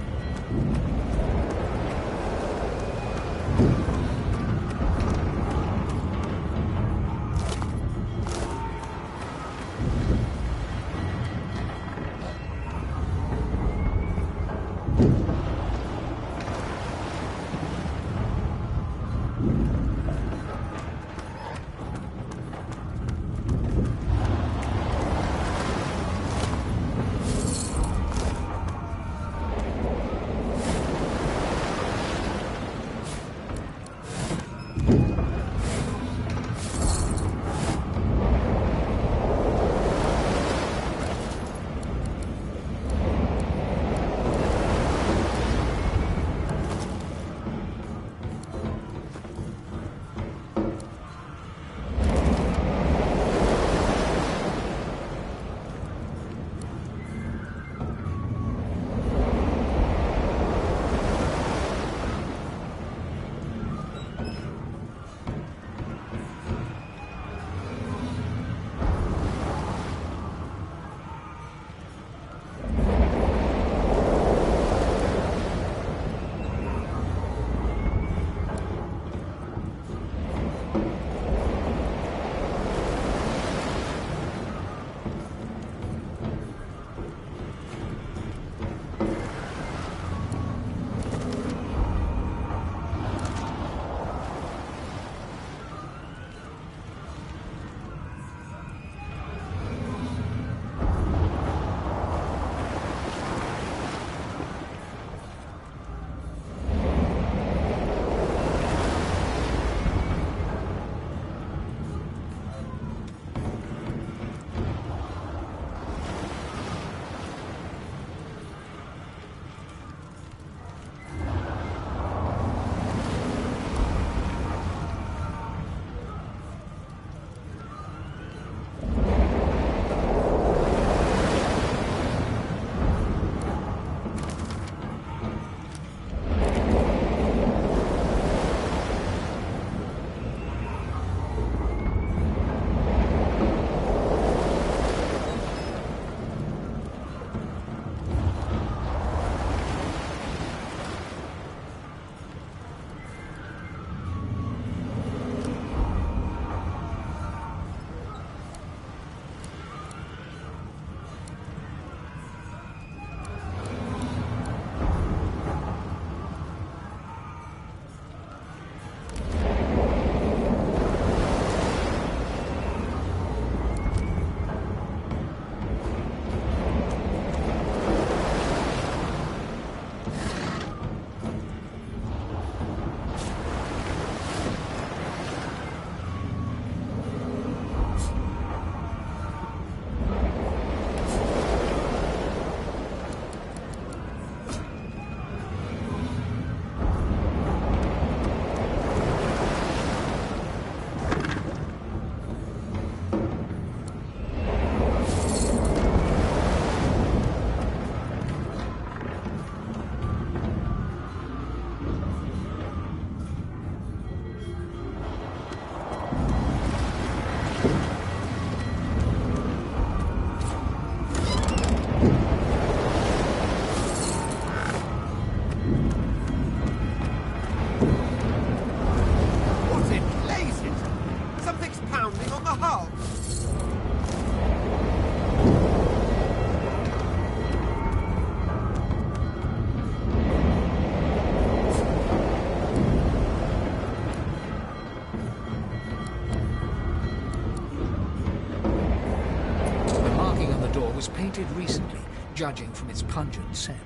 recently, judging from its pungent scent.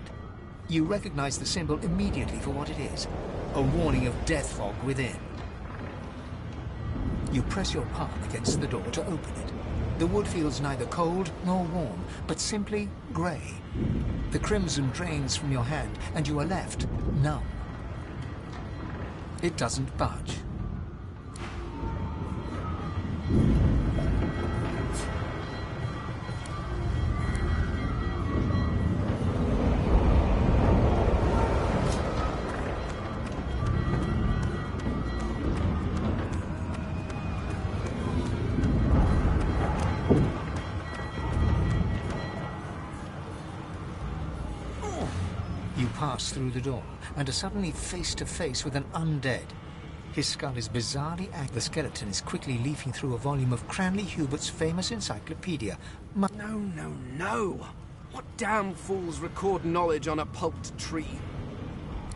You recognize the symbol immediately for what it is, a warning of death fog within. You press your palm against the door to open it. The wood feels neither cold nor warm, but simply grey. The crimson drains from your hand, and you are left numb. It doesn't budge. Pass through the door and are suddenly face to face with an undead. His skull is bizarrely The skeleton is quickly leafing through a volume of Cranley Hubert's famous encyclopedia. No. What damn fools record knowledge on a pulped tree?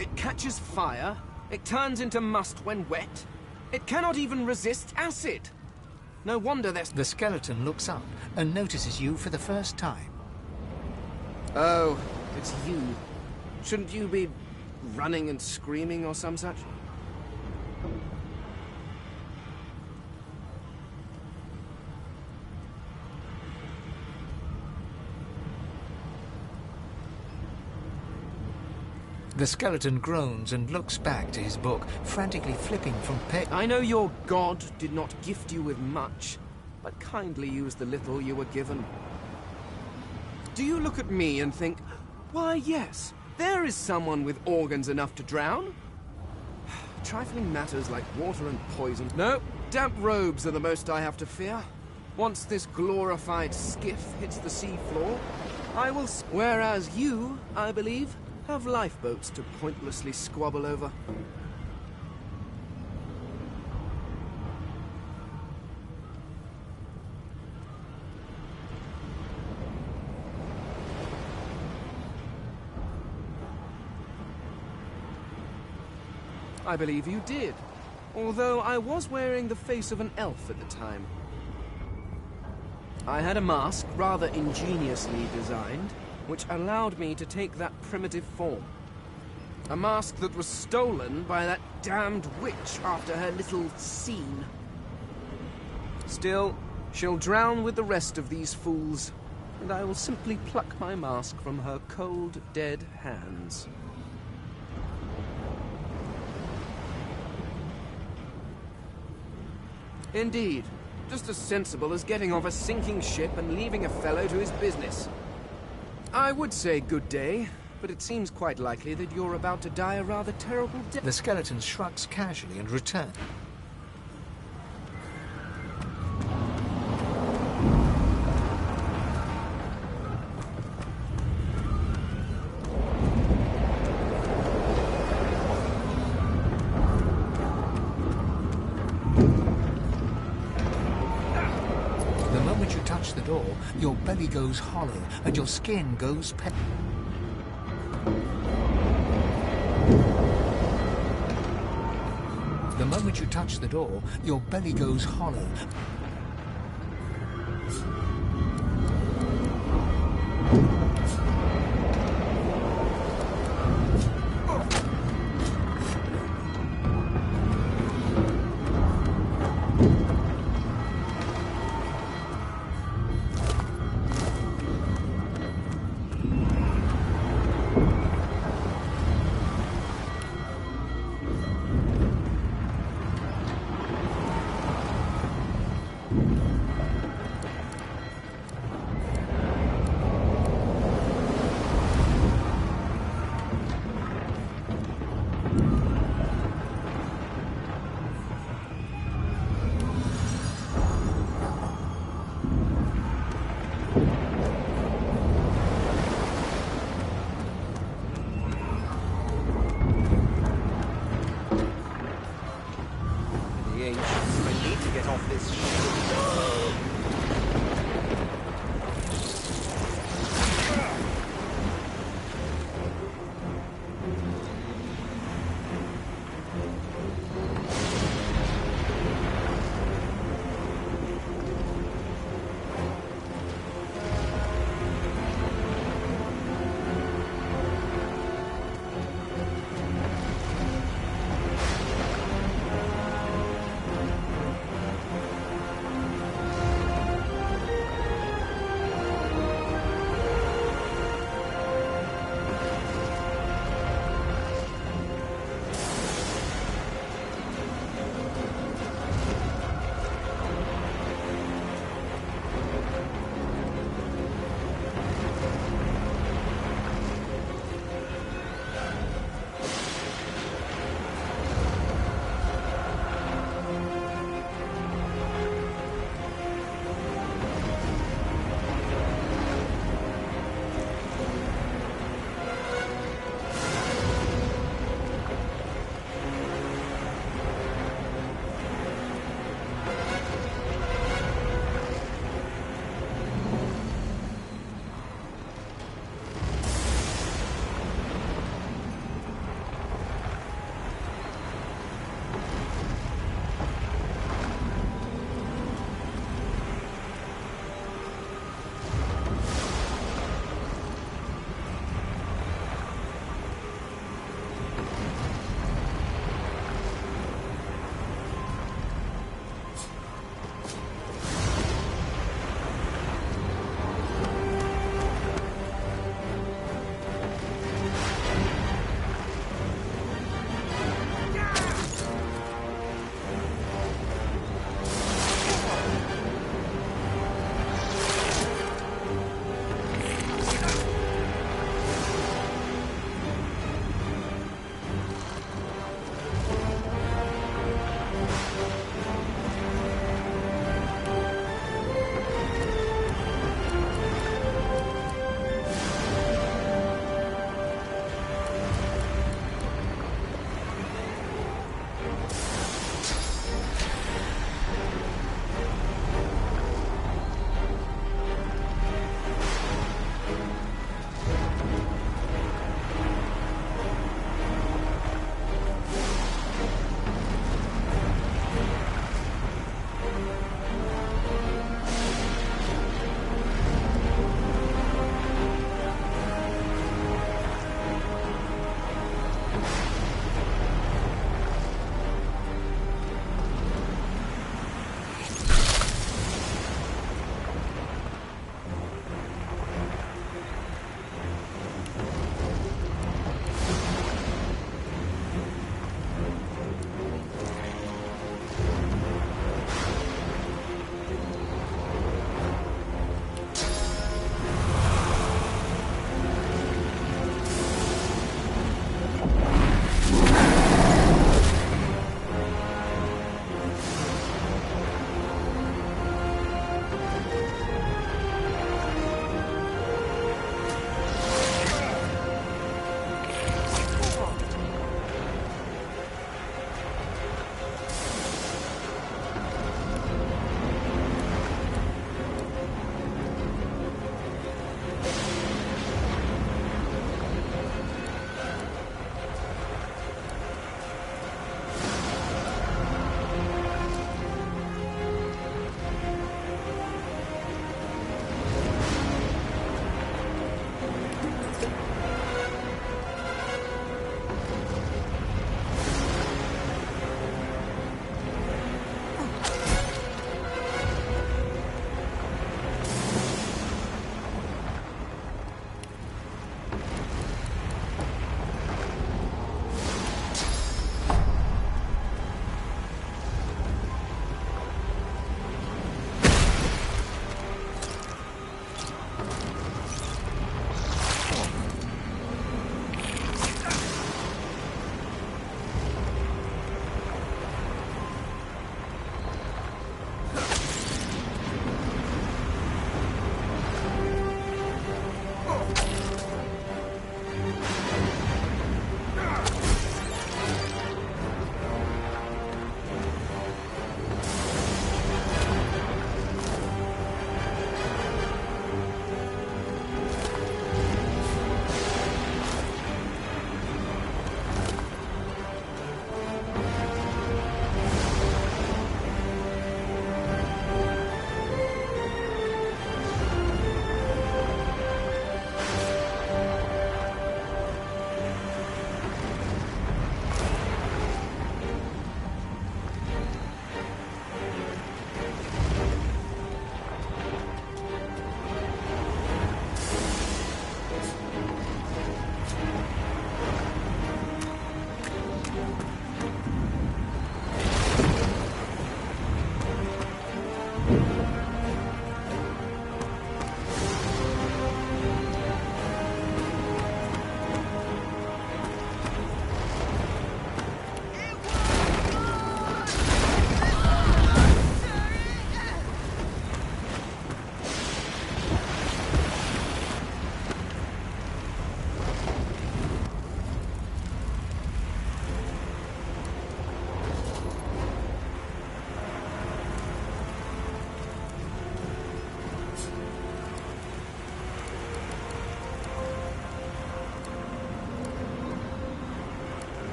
It catches fire, it turns into must when wet, it cannot even resist acid. No wonder there's... The skeleton looks up and notices you for the first time. Oh, it's you. Shouldn't you be running and screaming or some such? The skeleton groans and looks back to his book, frantically flipping from page... I know your god did not gift you with much, but kindly use the little you were given. Do you look at me and think, why yes, there is someone with organs enough to drown? Trifling matters like water and poison. No, damp robes are the most I have to fear. Once this glorified skiff hits the sea floor, I will... Whereas you, I believe, have lifeboats to pointlessly squabble over. I believe you did, although I was wearing the face of an elf at the time. I had a mask, rather ingeniously designed, which allowed me to take that primitive form. A mask that was stolen by that damned witch after her little scene. Still, she'll drown with the rest of these fools, and I will simply pluck my mask from her cold, dead hands. Indeed, just as sensible as getting off a sinking ship and leaving a fellow to his business. I would say good day, but it seems quite likely that you're about to die a rather terrible death. The skeleton shrugs casually and returns. The door, your belly goes hollow and your skin goes pale. The moment you touch the door, your belly goes hollow.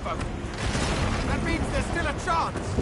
about? That means there's still a chance!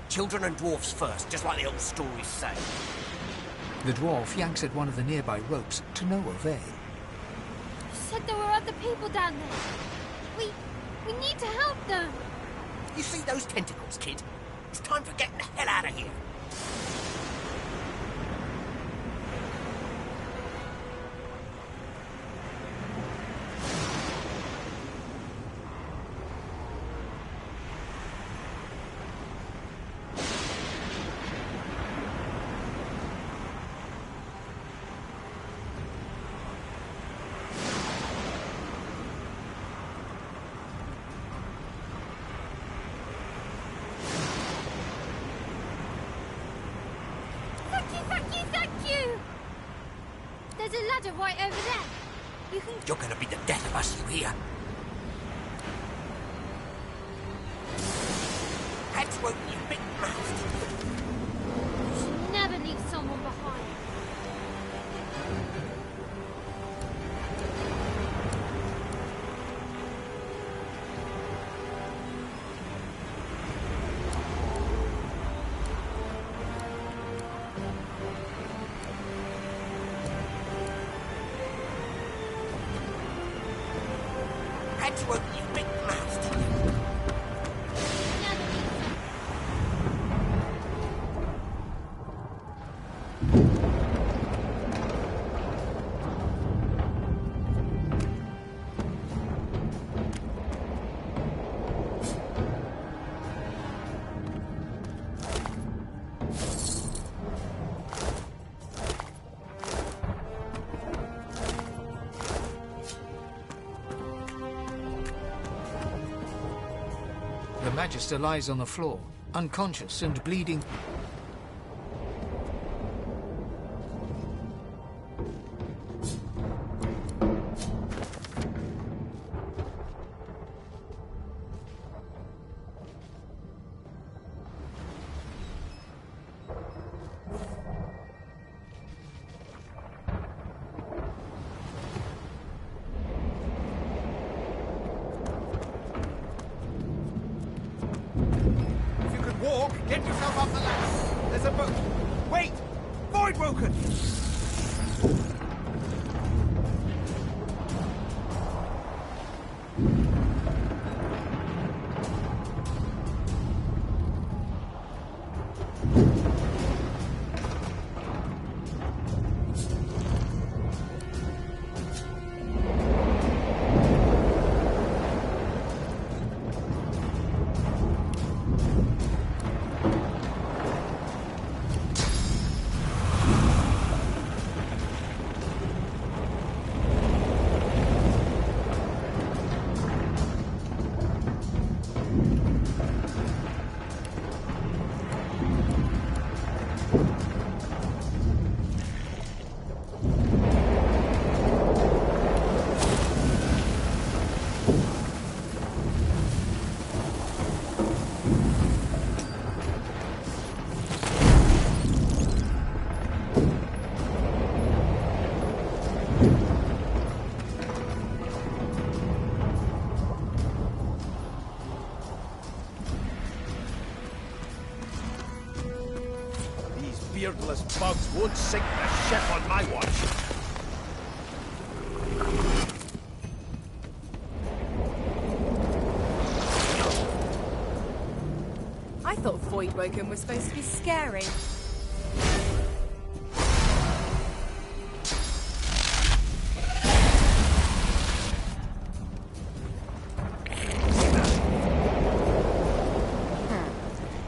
Children and dwarfs first, just like the old stories say. The dwarf yanks at one of the nearby ropes to no avail. You said there were other people down there. We need to help them. You see those tentacles, kid? It's time for getting the hell out of here. There's a ladder right over there. You can... You're gonna be the death of us, you hear? Head to open your big mouth. You should never leave someone behind. Head to open your big mouth. Magister lies on the floor, unconscious and bleeding. Get yourself off the ladder. There's a boat. Wait! Void broken! Beardless bugs won't sink the ship on my watch. I thought Voidwoken was supposed to be scary.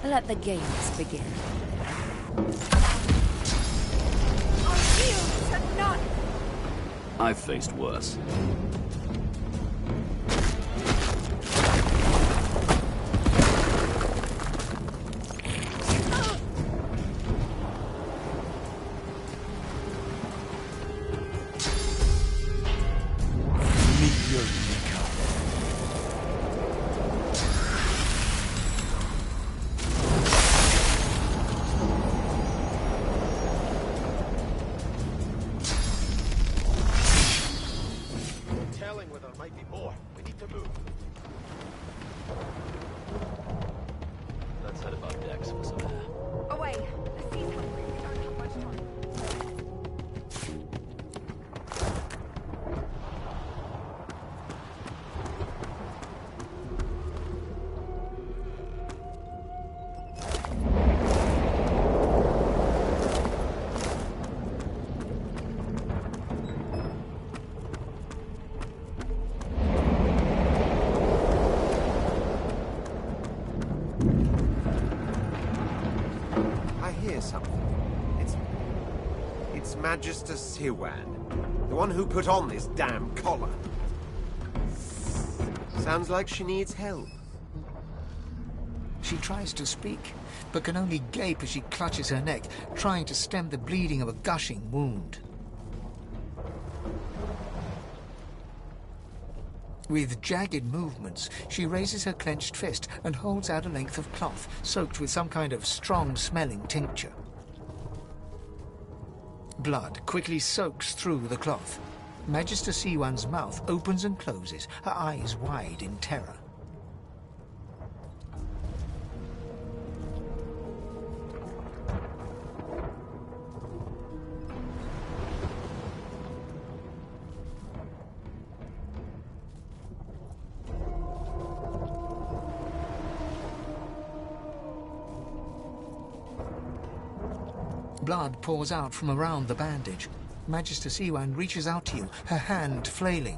Let the games begin. I've faced worse. It's Magister Siwan, the one who put on this damn collar. Sounds like she needs help. She tries to speak, but can only gape as she clutches her neck, trying to stem the bleeding of a gushing wound. With jagged movements, she raises her clenched fist and holds out a length of cloth, soaked with some kind of strong-smelling tincture. Blood quickly soaks through the cloth. Magister Siwan's mouth opens and closes, her eyes wide in terror. Blood pours out from around the bandage. Magister Siwan reaches out to you, her hand flailing.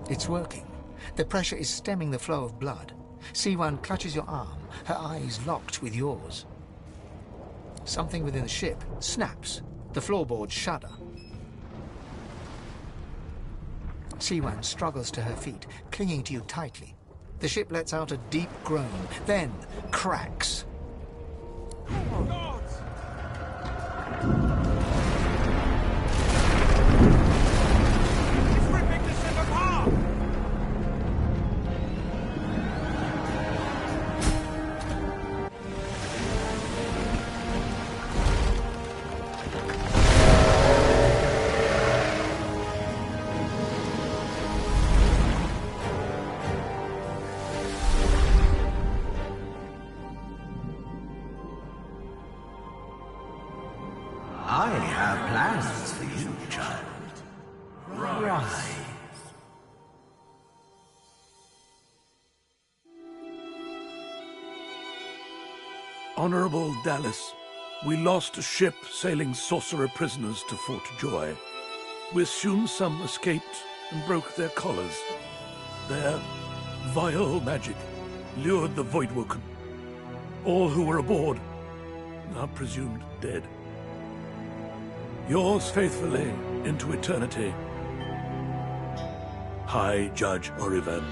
It's working. The pressure is stemming the flow of blood. Siwan clutches your arm, her eyes locked with yours. Something within the ship snaps. The floorboards shudder. Siwan struggles to her feet, clinging to you tightly. The ship lets out a deep groan, then cracks. I have plans for you, child. Rise. Honorable Dallas, we lost a ship sailing sorcerer prisoners to Fort Joy. We assume some escaped and broke their collars. Their vile magic lured the Voidwoken. All who were aboard are presumed dead. Yours faithfully into eternity, High Judge Orivan.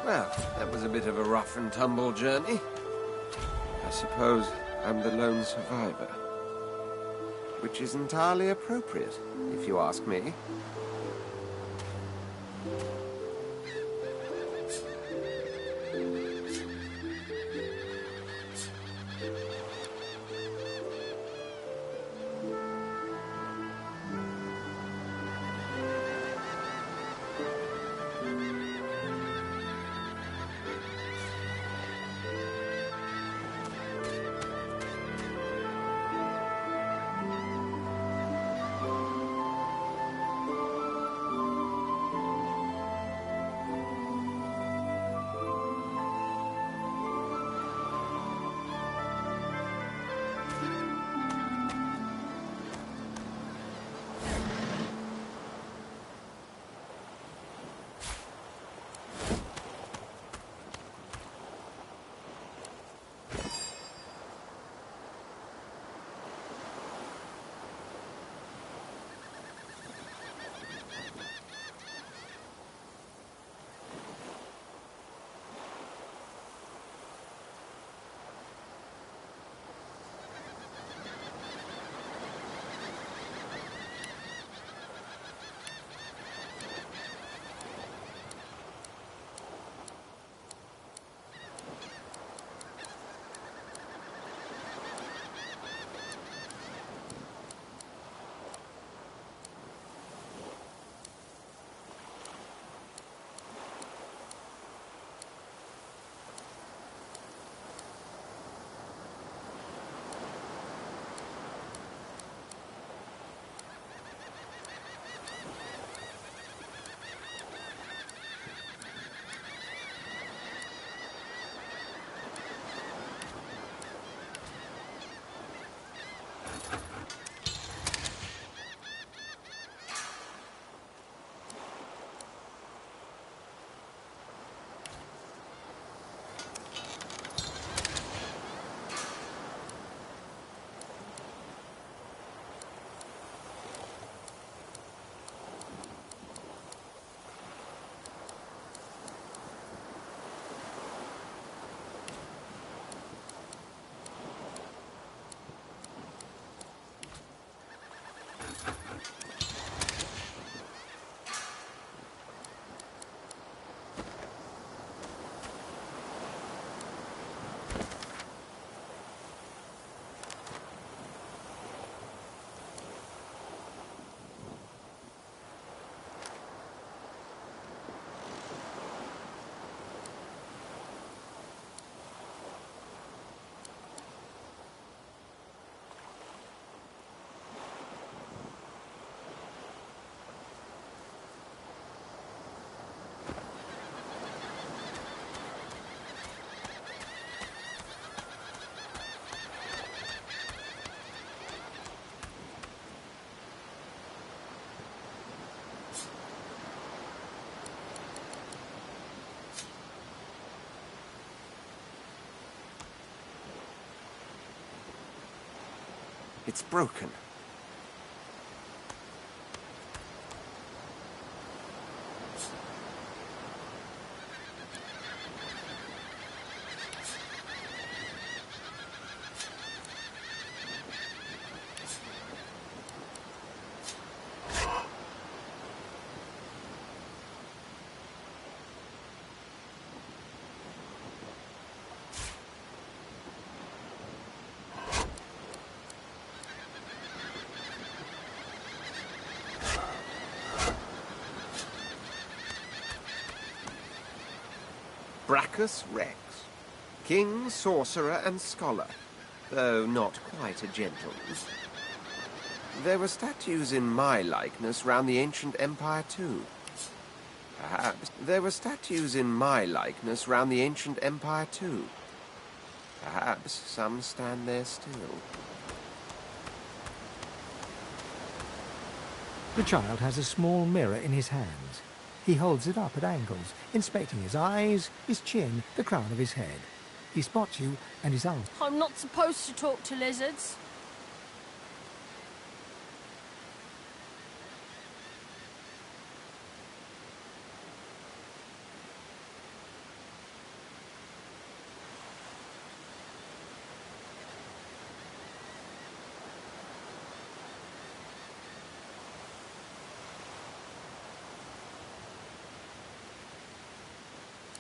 Well, that was a bit of a rough and tumble journey. I suppose I'm the lone survivor. Which is entirely appropriate, if you ask me. It's broken. Brachus Rex, king, sorcerer, and scholar, though not quite a gentleman. There were statues in my likeness round the ancient empire too. Perhaps there were statues in my likeness round the ancient empire too. Perhaps some stand there still. The child has a small mirror in his hands. He holds it up at angles, inspecting his eyes, his chin, the crown of his head. He spots you and is out. I'm not supposed to talk to lizards.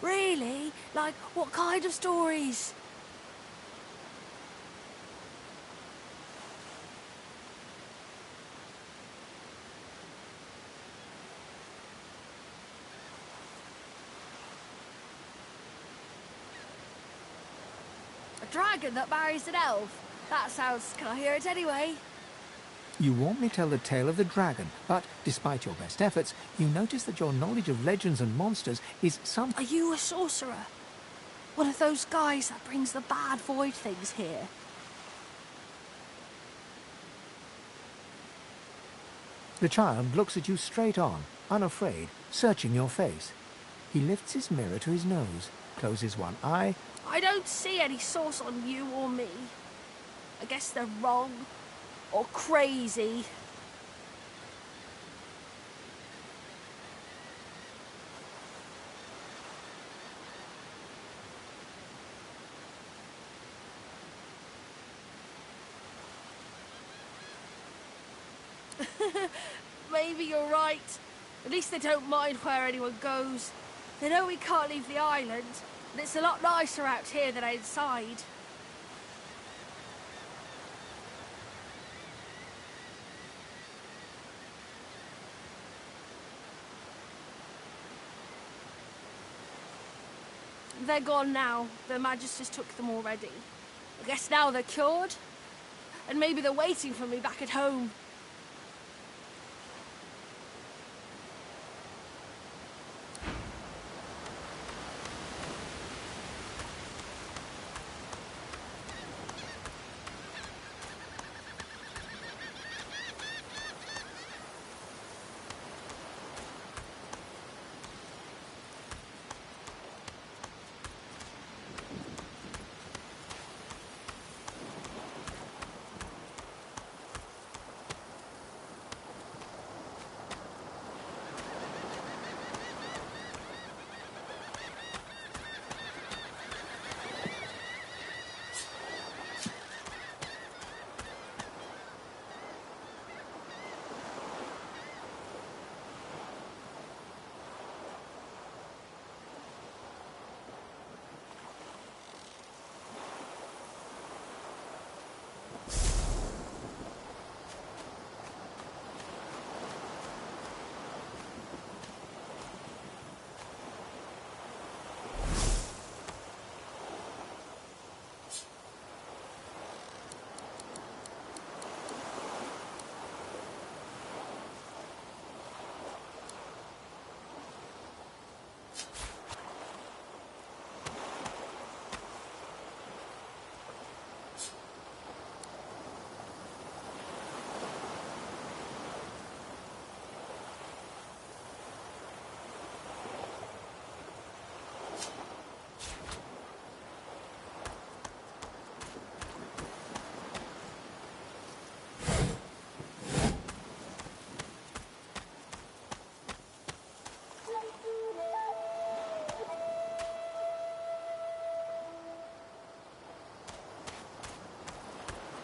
Really? Like, what kind of stories? A dragon that marries an elf? That sounds... Can I hear it anyway? You want me to tell the tale of the dragon, but despite your best efforts, you notice that your knowledge of legends and monsters is some... Are you a sorcerer? One of those guys that brings the bad void things here? The child looks at you straight on, unafraid, searching your face. He lifts his mirror to his nose, closes one eye. I don't see any source on you or me. I guess they're wrong. Or crazy. Maybe you're right. At least they don't mind where anyone goes. They know we can't leave the island, and it's a lot nicer out here than inside. They're gone now. The Magisters took them already. I guess now they're cured. And maybe they're waiting for me back at home.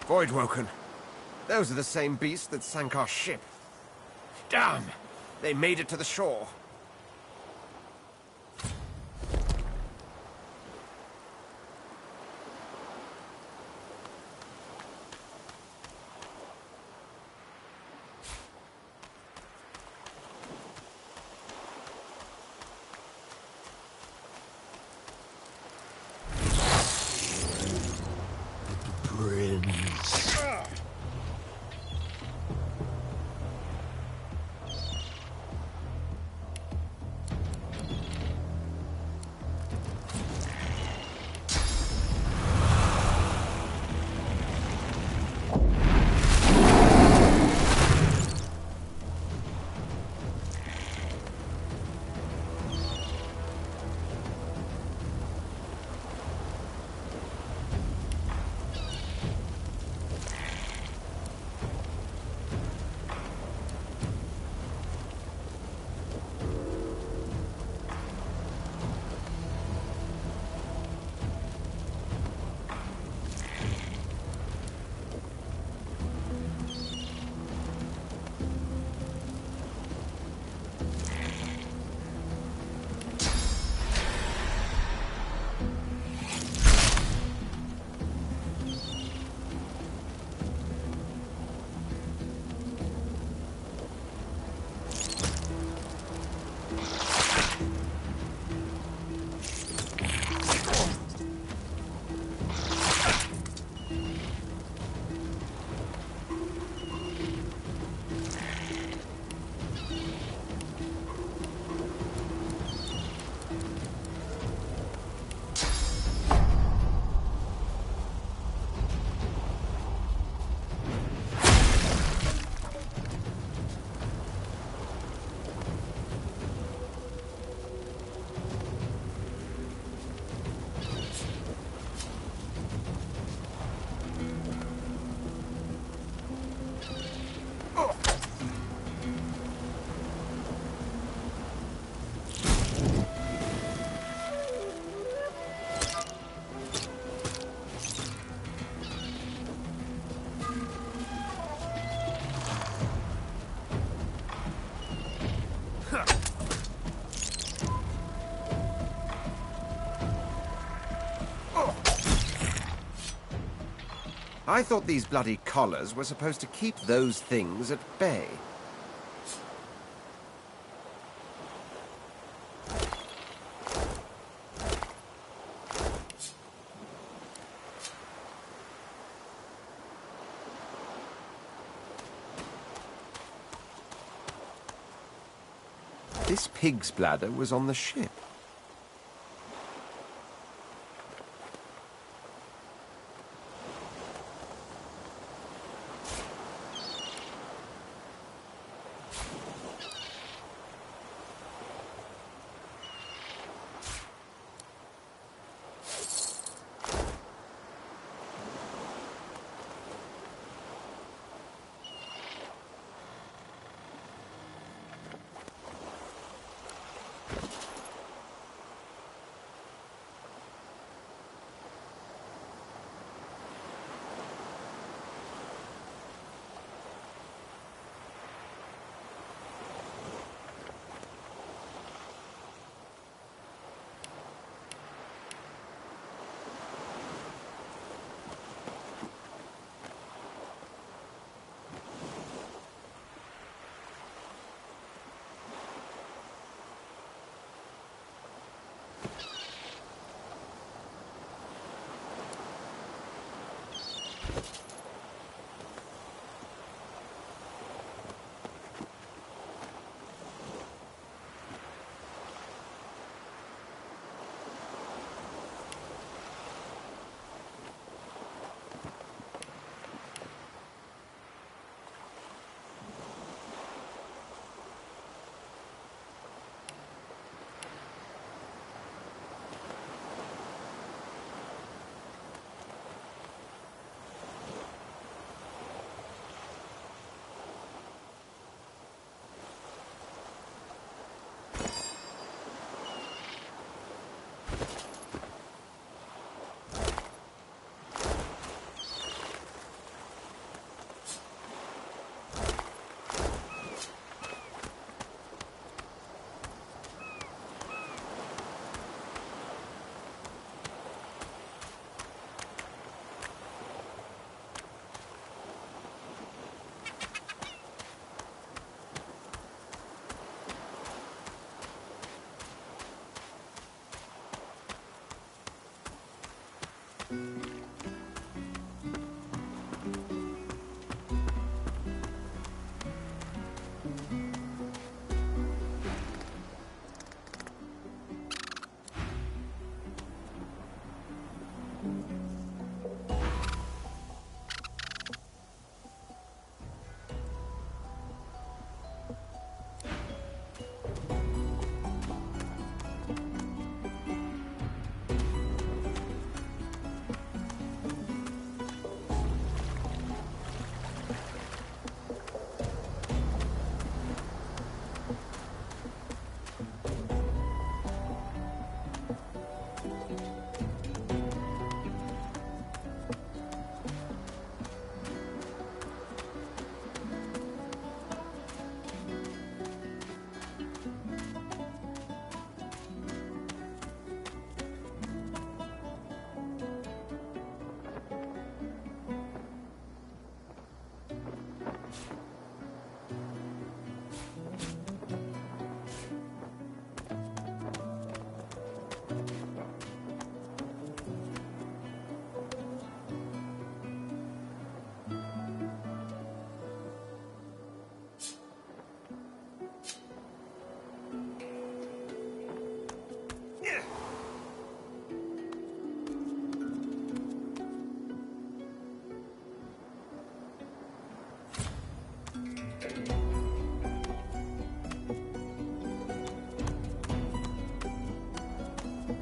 Voidwoken. Those are the same beasts that sank our ship. Damn! They made it to the shore. I thought these bloody collars were supposed to keep those things at bay. This pig's bladder was on the ship.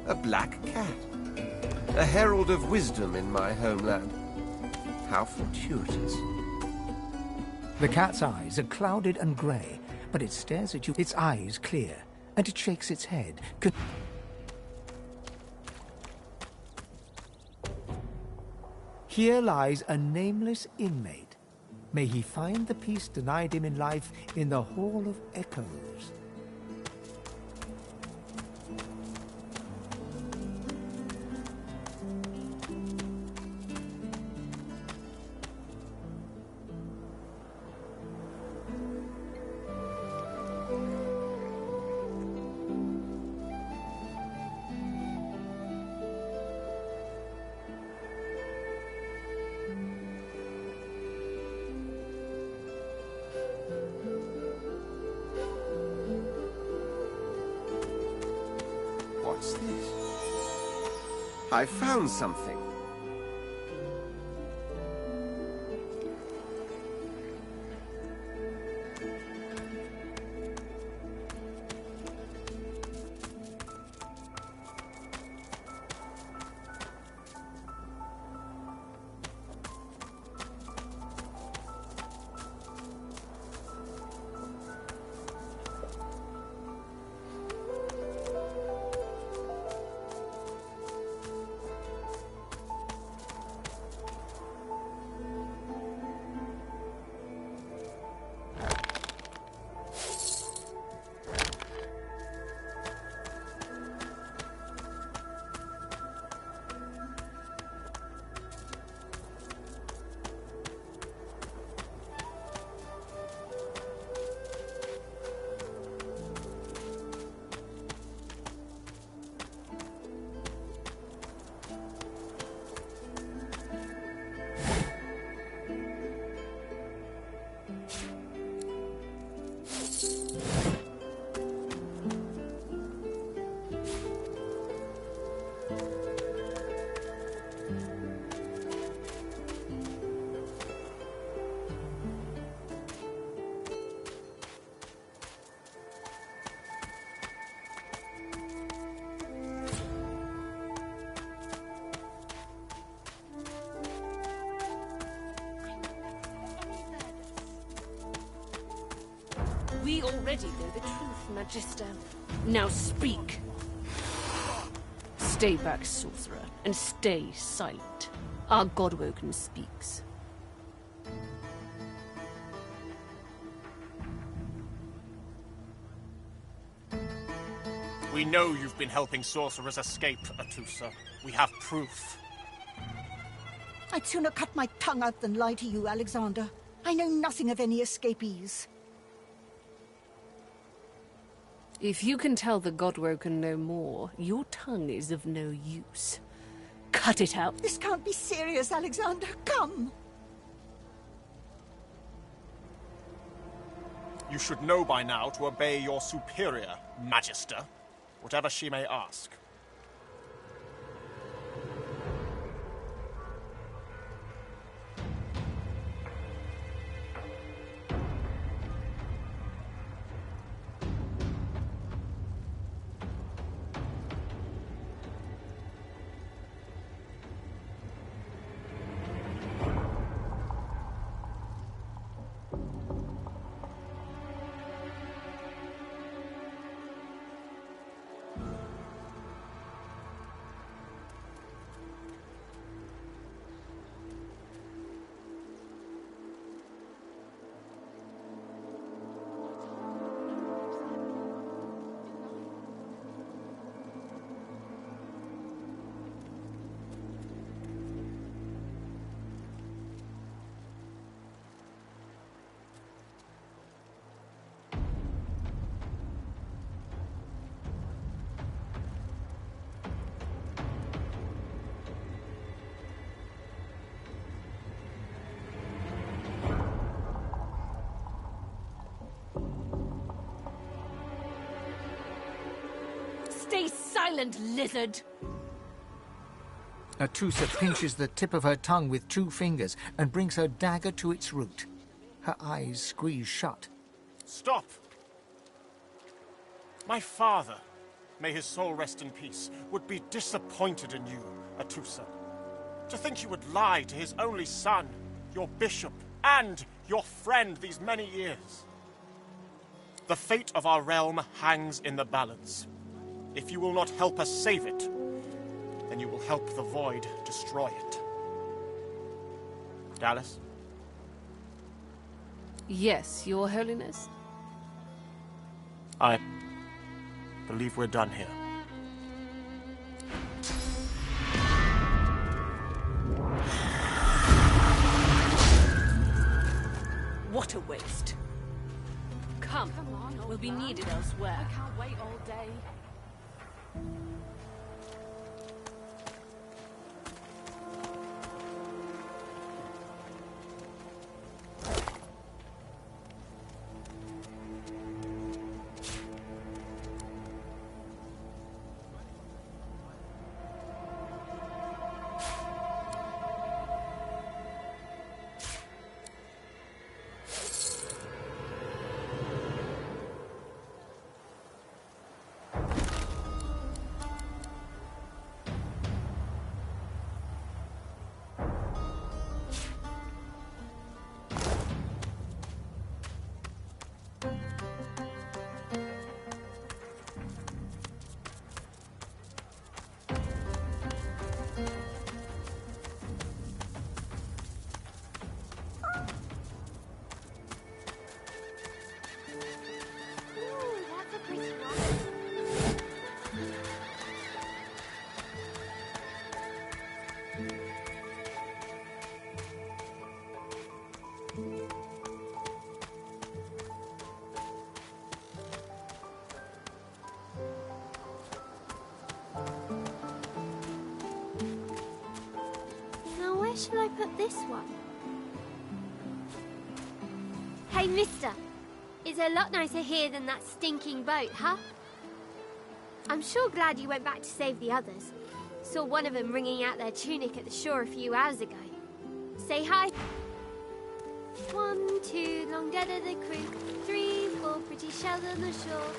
A black cat. A herald of wisdom in my homeland. How fortuitous. The cat's eyes are clouded and grey, but it stares at you, its eyes clear, and it shakes its head. Here lies a nameless inmate. May he find the peace denied him in life in the Hall of Echoes. What's this? I found something. We already know the truth, Magister. Now speak. Stay back, sorcerer, and stay silent. Our Godwoken speaks. We know you've been helping sorcerers escape, Atusa. We have proof. I'd sooner cut my tongue out than lie to you, Alexander. I know nothing of any escapees. If you can tell the Godwoken no more, your tongue is of no use. cut it out. This can't be serious, Alexander. Come. You should know by now to obey your superior, Magister, whatever she may ask. Stay silent, lizard! Atusa pinches the tip of her tongue with 2 fingers and brings her dagger to its root. Her eyes squeeze shut. Stop! My father, may his soul rest in peace, would be disappointed in you, Atusa. To think you would lie to his only son, your bishop, and your friend these many years. The fate of our realm hangs in the balance. If you will not help us save it, then you will help the Void destroy it. Dallas? Yes, Your Holiness? I believe we're done here. What a waste. Come on, we'll be needed elsewhere. I can't wait all day. Where shall I put this one? Hey, mister. It's a lot nicer here than that stinking boat, huh? I'm sure glad you went back to save the others. Saw one of them wringing out their tunic at the shore a few hours ago. Say hi. 1, 2, long dead of the crew. 3, 4, pretty shells on the shore.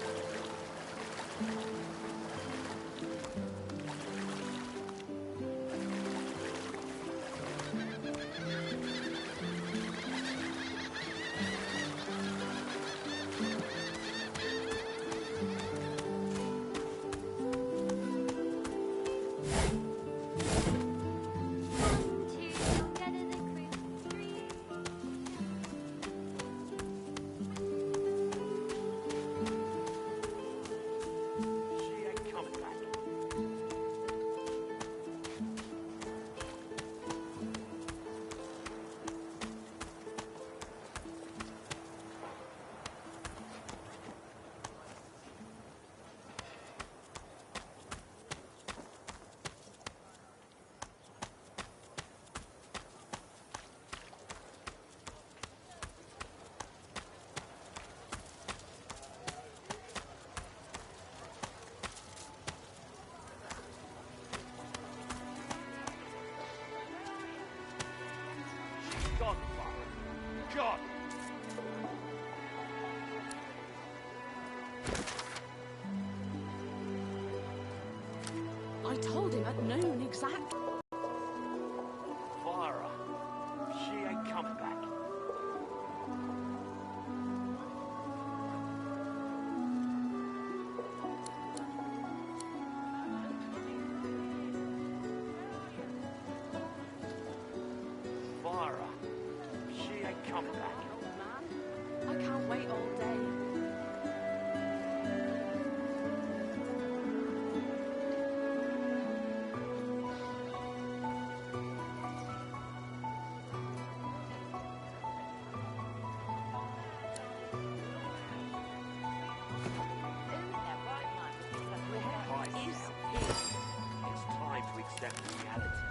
at noon exactly. Vara, she ain't coming back. Vara, she ain't coming back. I can't wait all day. It's time to accept reality.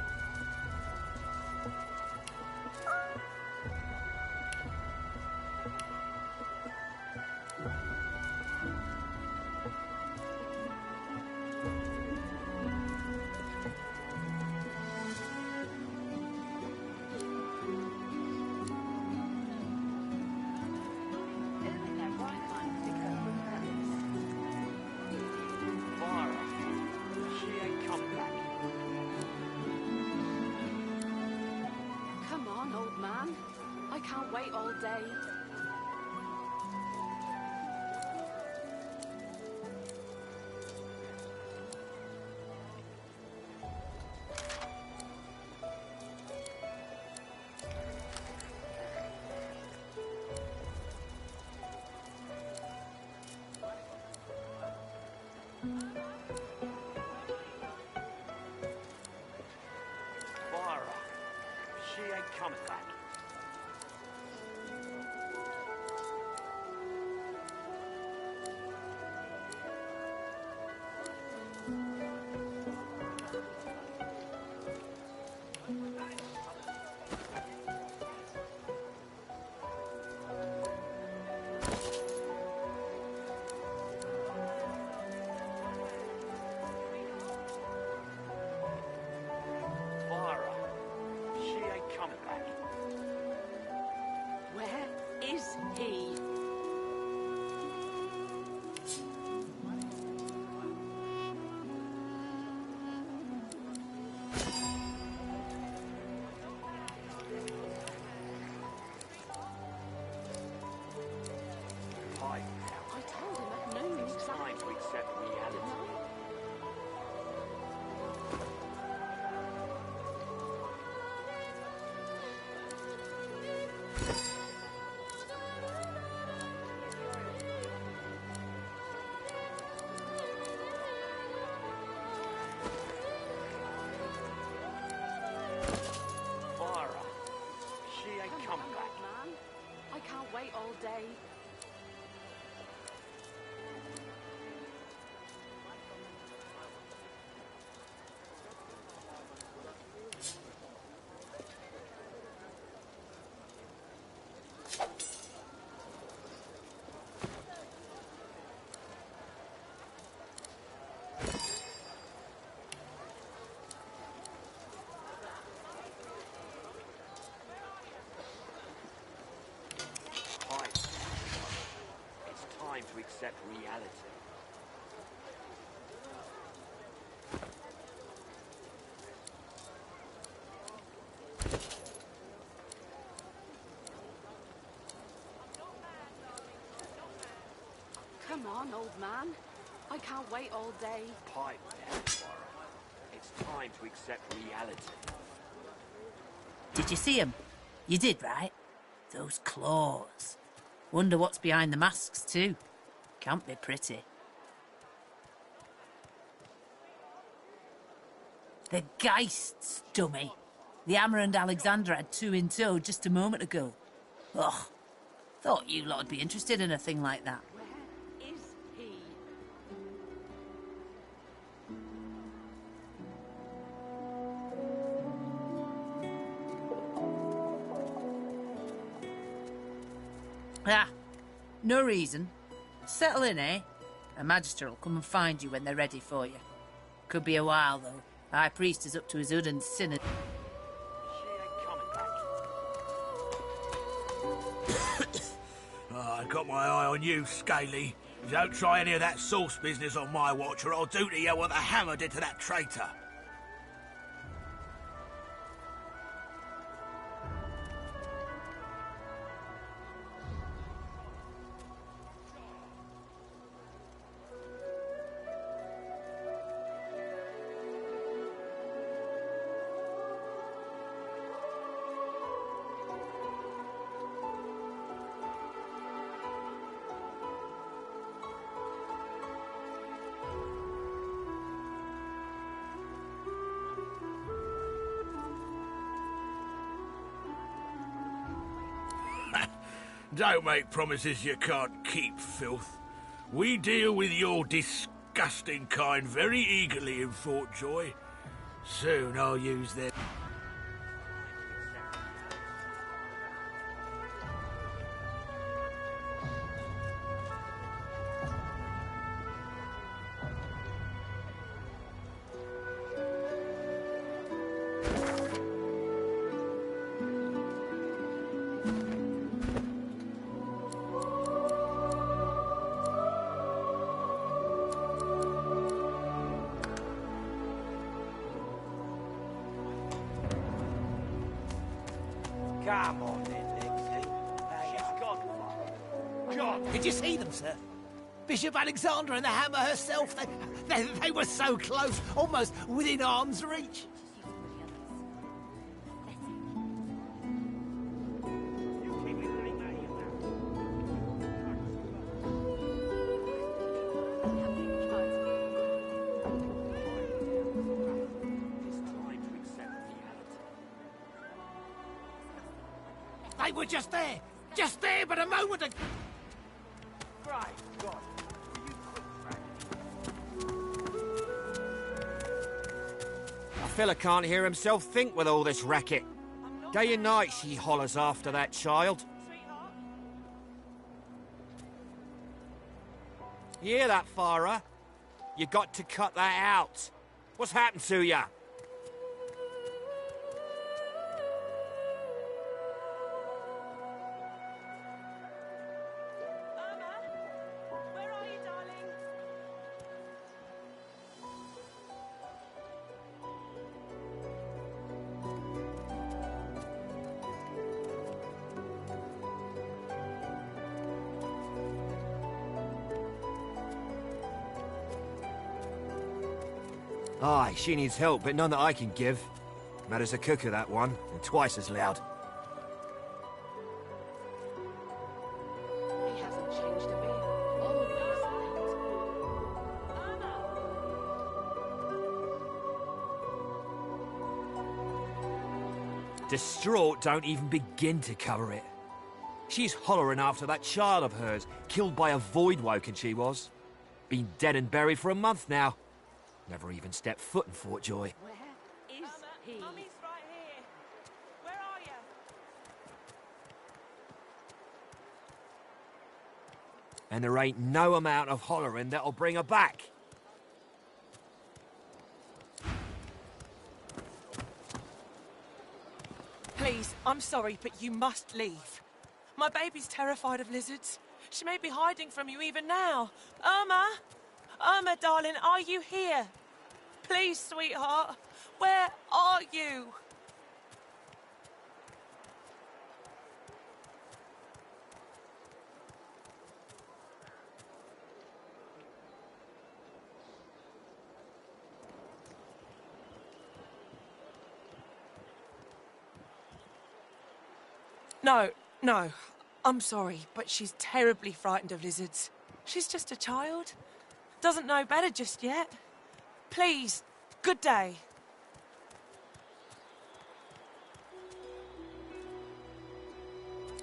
Vara, she ain't coming back. Come on, old man. I can't wait all day. Vara, she ain't coming back. Vara, she ain't coming back. Where is he? Hi. I told him at noon It's time exactly. to accept reality. Vara, she ain't Come coming on, back. old man. I can't wait all day. Hi. It's time to accept reality. Come on, old man. I can't wait all day. Pipe down, Vara. It's time to accept reality. Did you see them? You did, right? Those claws. Wonder what's behind the masks, too. Can't be pretty. The Geists, dummy. The Hammer and Alexander had two in tow just a moment ago. Ugh. Thought you lot'd be interested in a thing like that. Where is he? Ah, no reason. Settle in, eh? A magister will come and find you when they're ready for you. Could be a while, though. High priest is up to his hood and sinning. I got my eye on you, Scaly. Don't try any of that sauce business on my watch, or I'll do to you what the hammer did to that traitor. Don't make promises you can't keep, filth. We deal with your disgusting kind very eagerly in Fort Joy. Soon I'll use their... Come on then, Lexi. She's gone. God. Did you see them, sir? Bishop Alexander and the Hammer herself, they were so close, almost within arm's reach. They were just there, but a moment ago. Christ, God. A fella can't hear himself think with all this racket. Day and night she hollers after that child. You hear that, Farah? You got to cut that out. What's happened to ya? Aye, she needs help, but none that I can give. Mad as a cooker, that one, and twice as loud. He hasn't changed a bit. Distraught don't even begin to cover it. She's hollering after that child of hers, killed by a void woken she was. Been dead and buried for a month now. Never even stepped foot in Fort Joy. Where is he? Mummy's right here. Where are you? And there ain't no amount of hollering that'll bring her back. Please, I'm sorry, but you must leave. My baby's terrified of lizards. She may be hiding from you even now. Irma! Irma, darling, are you here? Please, sweetheart. Where are you? No. I'm sorry, but she's terribly frightened of lizards. She's just a child. Doesn't know better just yet. Please, good day.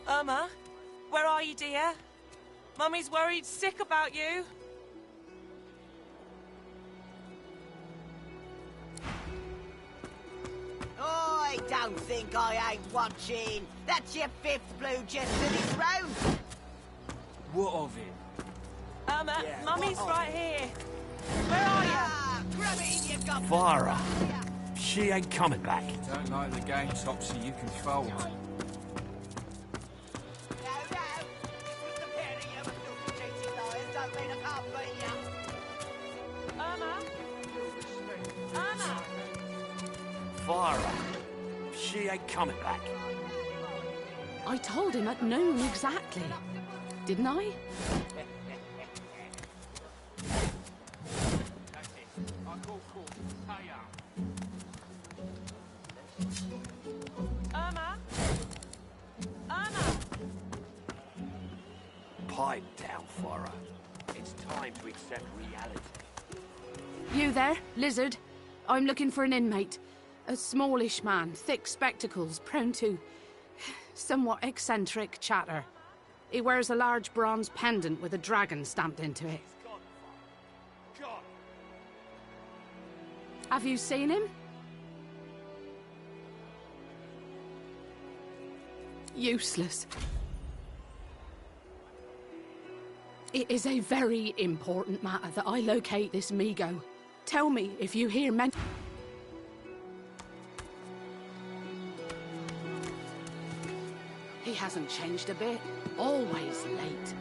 Irma, where are you, dear? Mummy's worried sick about you. I don't think I ain't watching. That's your fifth blue just in his round. What of it? Irma, Mummy's right here. Where are you? Grab it in your gut. Farah. She ain't coming back. Don't like the game, Topsy, you control. Farah. She ain't coming back. I told him at noon exactly. Didn't I? Irma? Irma? Pipe down, Farah. It's time to accept reality. You there, lizard? I'm looking for an inmate. A smallish man, thick spectacles, prone to somewhat eccentric chatter. He wears a large bronze pendant with a dragon stamped into it. Have you seen him? Useless. It is a very important matter that I locate this Migo. Tell me if you hear men... He hasn't changed a bit. Always late.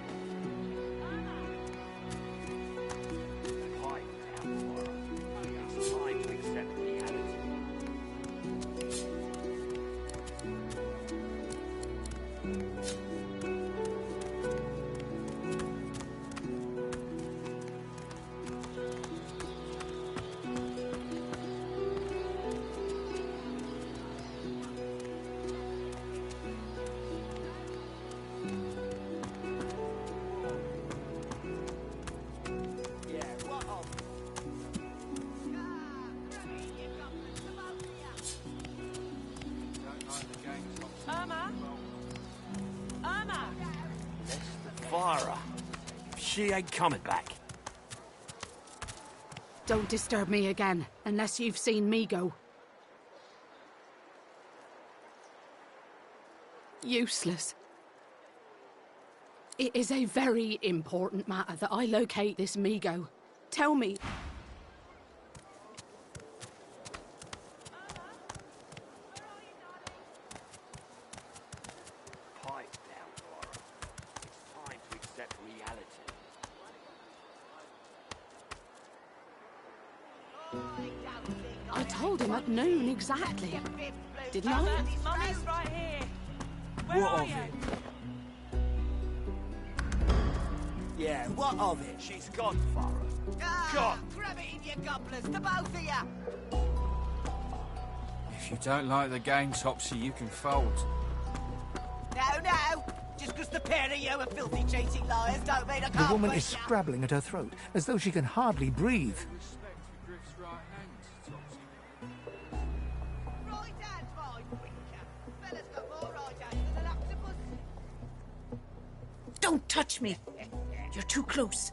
She ain't coming back. Don't disturb me again, unless you've seen Migo. Useless. It is a very important matter that I locate this Migo. Tell me... I told him at noon exactly. Didn't I? Mummy's right here. What of it? Yeah, what of it? She's gone, Farah. Gone! Grab it in your gobblers, the both of you! If you don't like the game, Topsy, you can fold. No! Just because the pair of you are filthy, cheating liars don't mean I can't The woman push is ya. scrabbling at her throat, as though she can hardly breathe. Right hand, my winker. Fella's got more right hands than an octopus. Don't touch me. You're too close.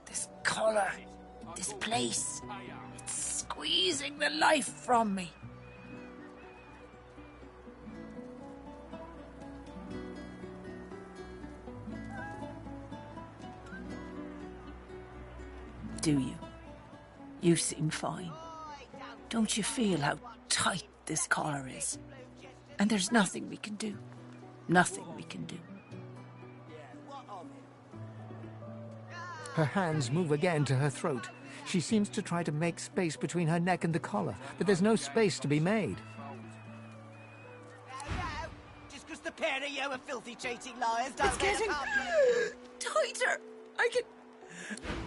This collar, this place, it's squeezing the life from me. Do you? You seem fine. Don't you feel how tight this collar is? And there's nothing we can do. Nothing we can do. Her hands move again to her throat. She seems to try to make space between her neck and the collar, but there's no space to be made. Just because the pair of you are filthy, cheating liars don't It's mean getting I can't... tighter. I can...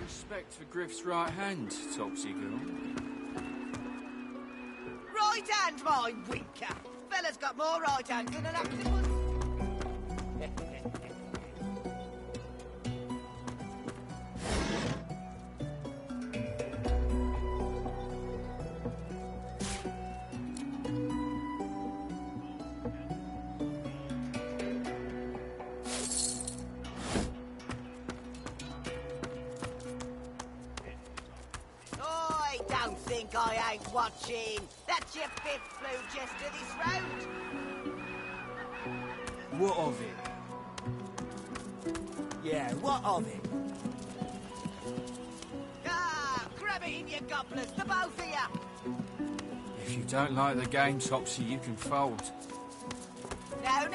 Respect for Griff's right hand, Topsy girl. Right hand, my winker. Fella's got more right hands than an octopus. I don't think I ain't watching. That's your fifth flew just to this road. What of it? Yeah, what of it? Ah, grab it in your gobblers, the both of you. If you don't like the game, Topsy, you can fold. No,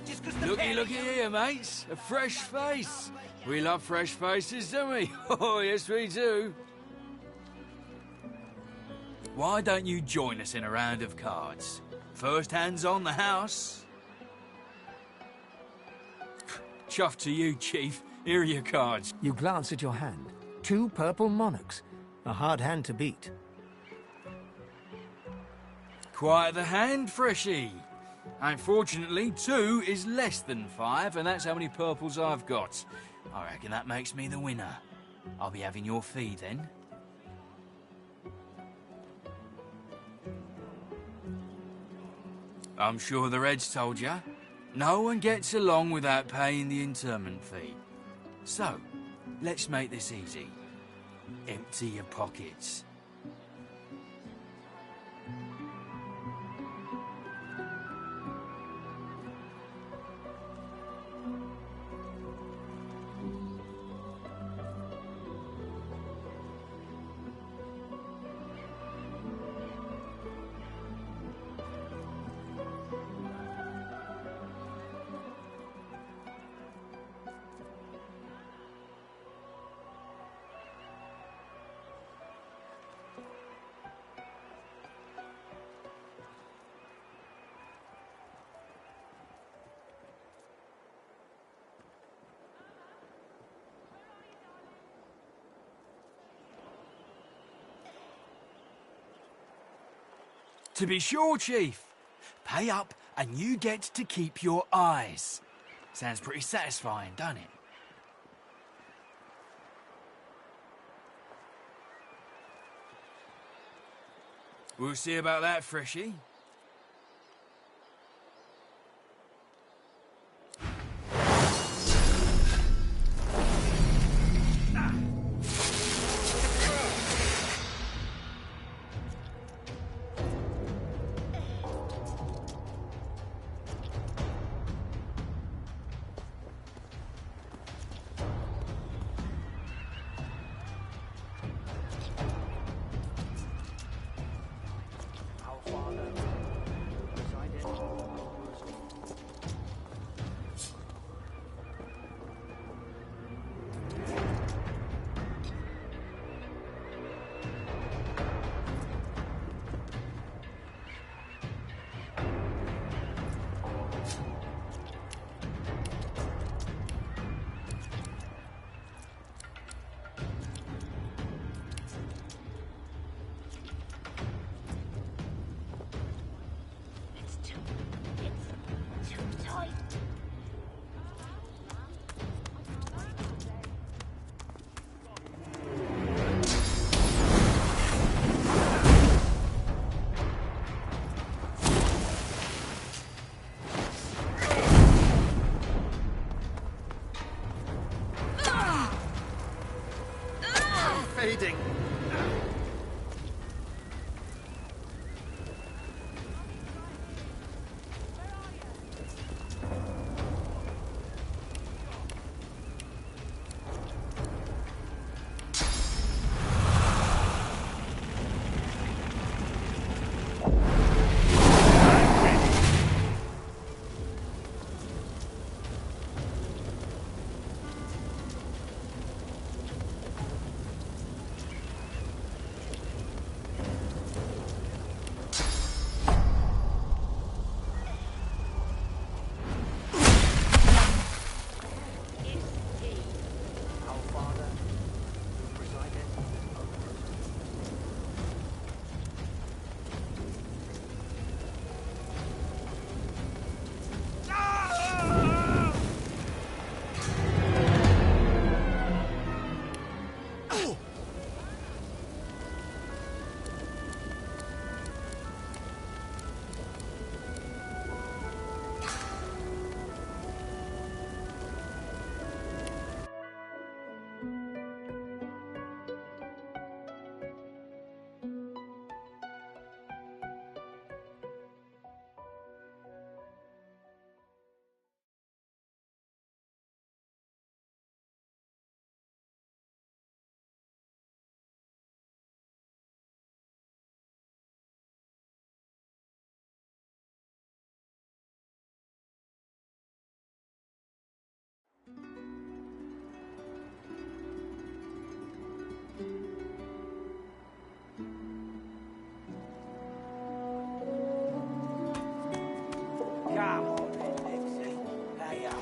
just because the pair of Looky here, mates. A fresh face. We love fresh faces, don't we? Oh, yes, we do. Why don't you join us in a round of cards? First hands on the house. Chuff to you, Chief. Here are your cards. You glance at your hand. 2 purple monarchs. A hard hand to beat. Quite the hand, Freshie. Unfortunately, 2 is less than 5, and that's how many purples I've got. I reckon that makes me the winner. I'll be having your fee then. I'm sure the Reds told you. No one gets along without paying the interment fee. So, let's make this easy. Empty your pockets. To be sure, Chief. Pay up and you get to keep your eyes. Sounds pretty satisfying, doesn't it? We'll see about that, Freshie. Fading. Come on then, Lexi. Lay up.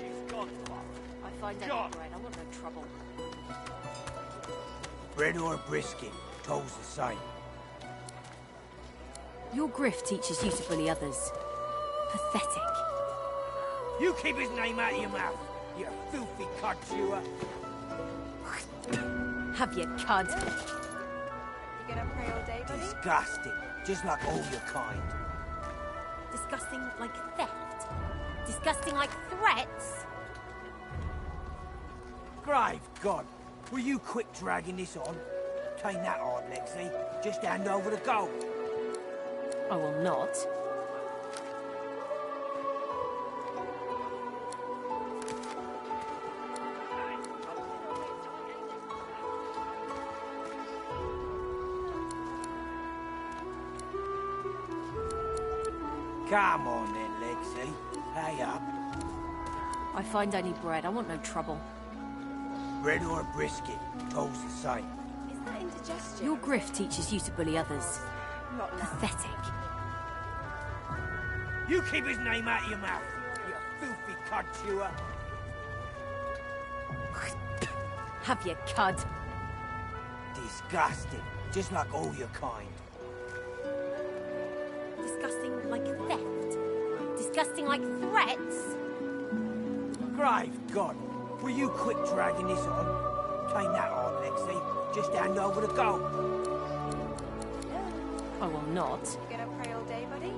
I find out bread. I want no trouble. Bread or brisket, toll's the same. Your grift teaches you to bully others. Pathetic. You keep his name out of your mouth, you filthy cud chewer. Have you, cud? You gonna pray all day, buddy? Disgusting, just like all your kind. Disgusting like theft. Disgusting like threats? Grave God, will you quit dragging this on? Tain't that hard, Lexi. Just hand over the gold. I will not. Come on then, Lexi. Pay up. I find only bread. I want no trouble. Bread or a brisket, all's the same. Is that indigestion? Your grift teaches you to bully others. Not now. Pathetic. You keep his name out of your mouth, you filthy cud chewer. Have your cud. Disgusting, just like all your kind. Disgusting like theft. Disgusting like threats. Grave God, will you quit dragging this on? Tain't that hard, Lexi. Just hand over the gold. I will not. You gonna pray all day, buddy?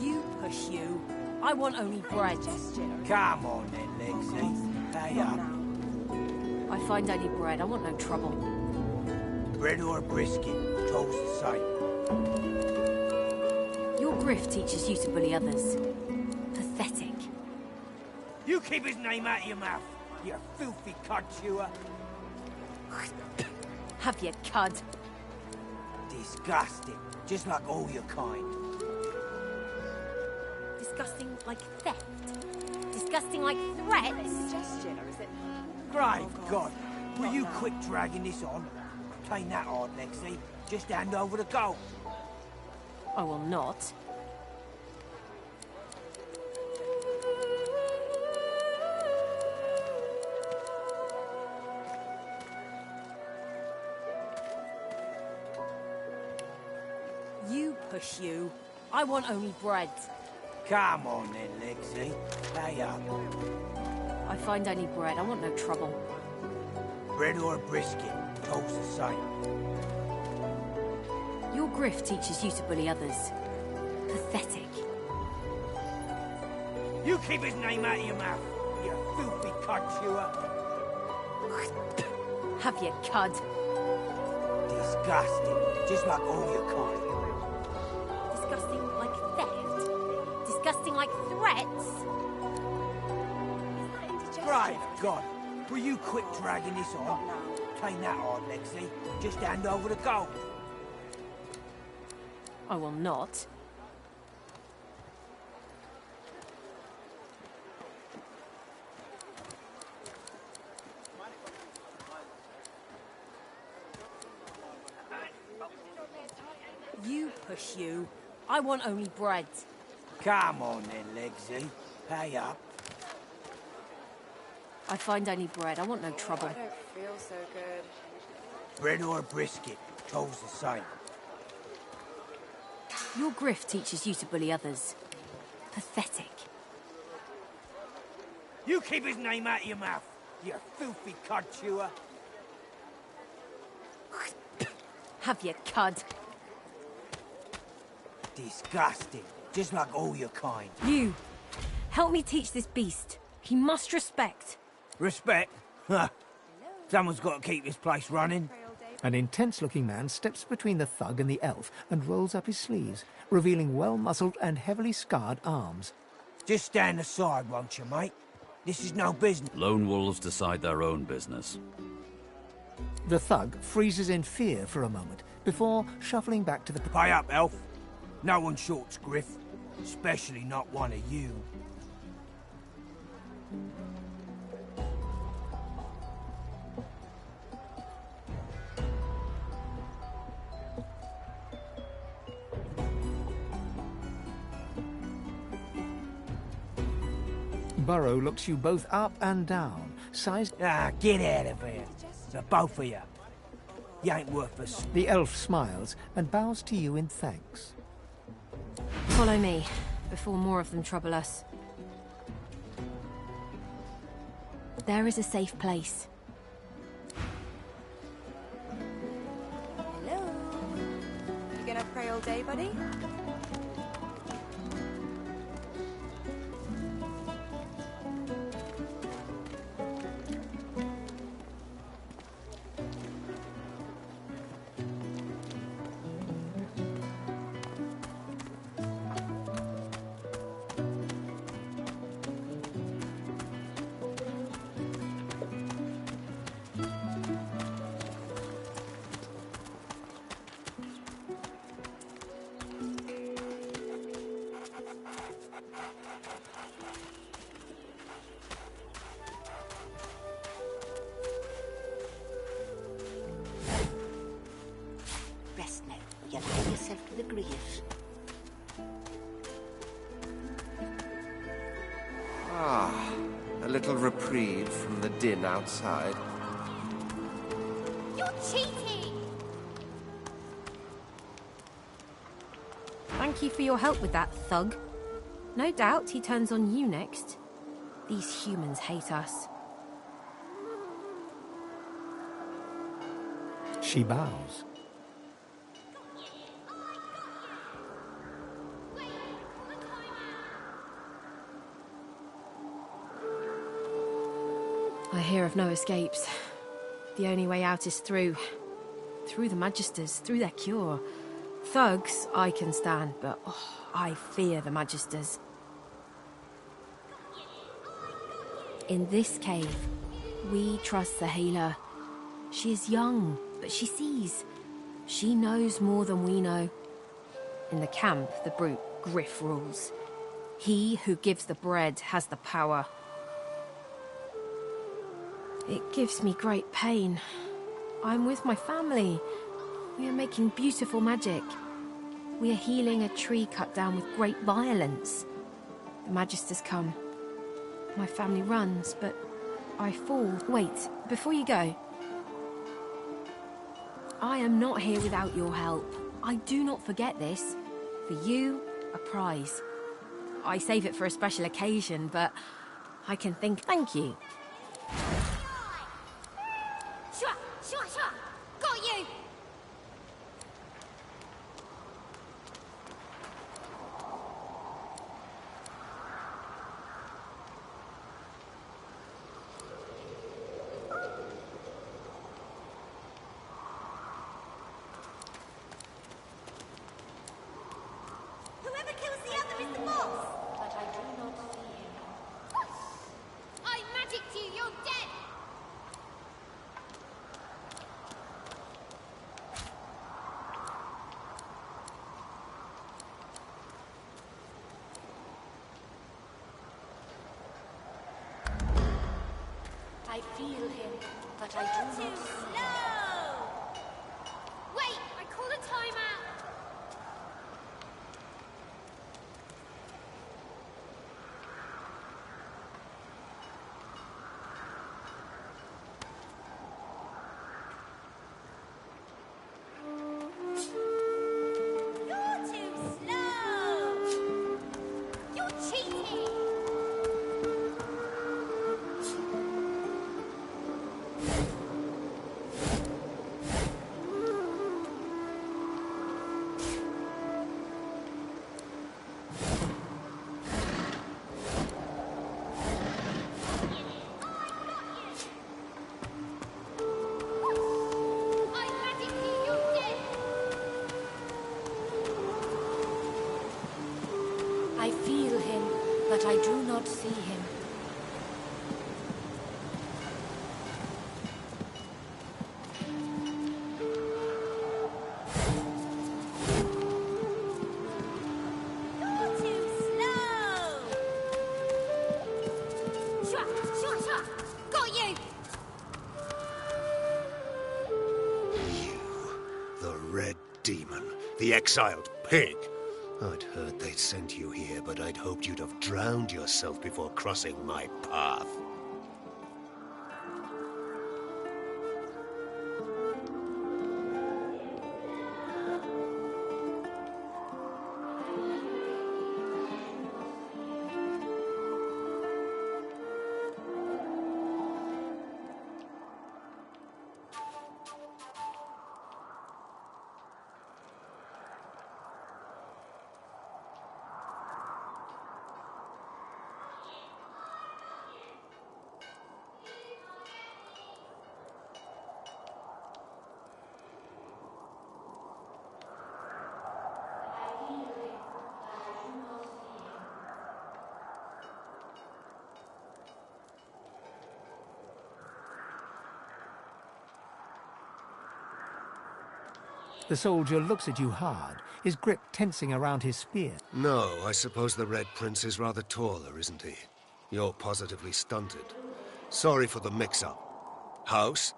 You push you. I want only bread. Come on then, Lexi. Pay up. I find only bread. I want no trouble. Bread or a brisket, all's the same. Your grift teaches you to bully others. Pathetic. You keep his name out of your mouth, you filthy cud chewer. Have your cud. Disgusting, just like all your kind. Disgusting like theft. Disgusting like threats. Indigestion, or is it? Grave God, will you quit dragging this on? Tain't that hard, Lexi. Just hand over the gold. I will not. You push you. I want only bread. Come on then, Lexi. Pay up. I find only bread. I want no trouble. Bread or a brisket, all's the same. Your grift teaches you to bully others. Pathetic. You keep his name out of your mouth, you filthy cud chewer. Have your cud. Disgusting, just like all your kind. Disgusting like theft. Disgusting like threats. Grave God, will you quit dragging this on? Tain't that hard, Lexi. Just hand over the gold. I will not. You push you. I want only bread. Come on then, Lexi. Pay up. I find only bread. I want no trouble. I don't feel so good. Bread or a brisket, all's the same. Your grift teaches you to bully others. Pathetic. You keep his name out of your mouth, you filthy cud chewer. Have your cud. Disgusting, just like all your kind. You, help me teach this beast. He must respect. Respect? Huh. Someone's got to keep this place running. An intense-looking man steps between the thug and the elf and rolls up his sleeves, revealing well-muscled and heavily scarred arms. Just stand aside, won't you, mate? This is no business. Lone wolves decide their own business. The thug freezes in fear for a moment before shuffling back to the... Pay up, elf. No one shorts Griff, especially not one of you. Burrow looks you both up and down, sighs... Ah, get out of here. The both of you. You ain't worth a... The elf smiles and bows to you in thanks. Follow me, before more of them trouble us. There is a safe place. Hello? You gonna pray all day, buddy? Rest now. You'll have yourself to the grave. Ah, a little reprieve from the din outside. You're cheating! Thank you for your help with that, thug. No doubt he turns on you next. These humans hate us. She bows. I hear of no escapes. The only way out is through the Magisters, through their cure. Thugs I can stand, but I fear the Magisters. In this cave, we trust the healer. She is young, but she sees. She knows more than we know. In the camp, the brute Griff rules. He who gives the bread has the power. It gives me great pain. I'm with my family. We are making beautiful magic. We are healing a tree cut down with great violence. The Magisters come. My family runs, but I fall. Wait, before you go. I am not here without your help. I do not forget this. For you, a prize. I save it for a special occasion, but I can think thank you. Sure. Got you! Whoever kills the other is the boss! But I do not see him. I magicked you! You're dead! I feel him, but I do not see him. Wait! I call a timeout! You're too slow! You're cheating! I magicked you! You're dead! I feel him, but I do not see him. You're too slow! Sure. Got you! The Red Demon. The exiled pig. I'd heard they'd sent you here, but I'd hoped you'd have drowned yourself before crossing my path. The soldier looks at you hard, his grip tensing around his spear. No, I suppose the Red Prince is rather taller, isn't he? You're positively stunted. Sorry for the mix-up. House?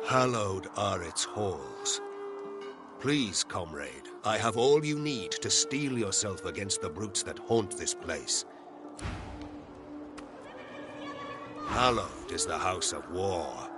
Hallowed are its halls. Please, comrade, I have all you need to steel yourself against the brutes that haunt this place. Hallowed is the House of War.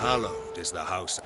Hallowed is the House.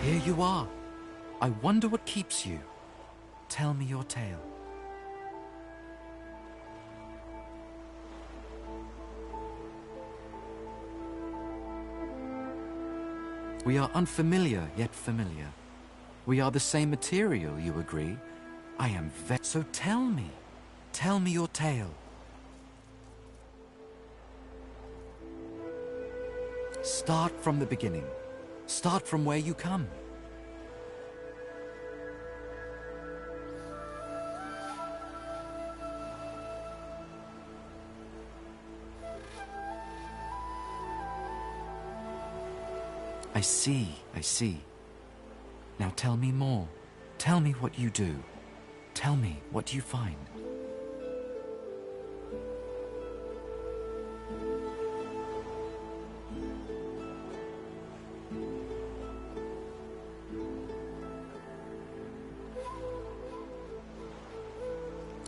Here you are. I wonder what keeps you. Tell me your tale. We are unfamiliar, yet familiar. We are the same material, you agree? I am So tell me your tale. Start from the beginning. Start from where you come. I see. Now tell me more. Tell me what you do. Tell me what you find.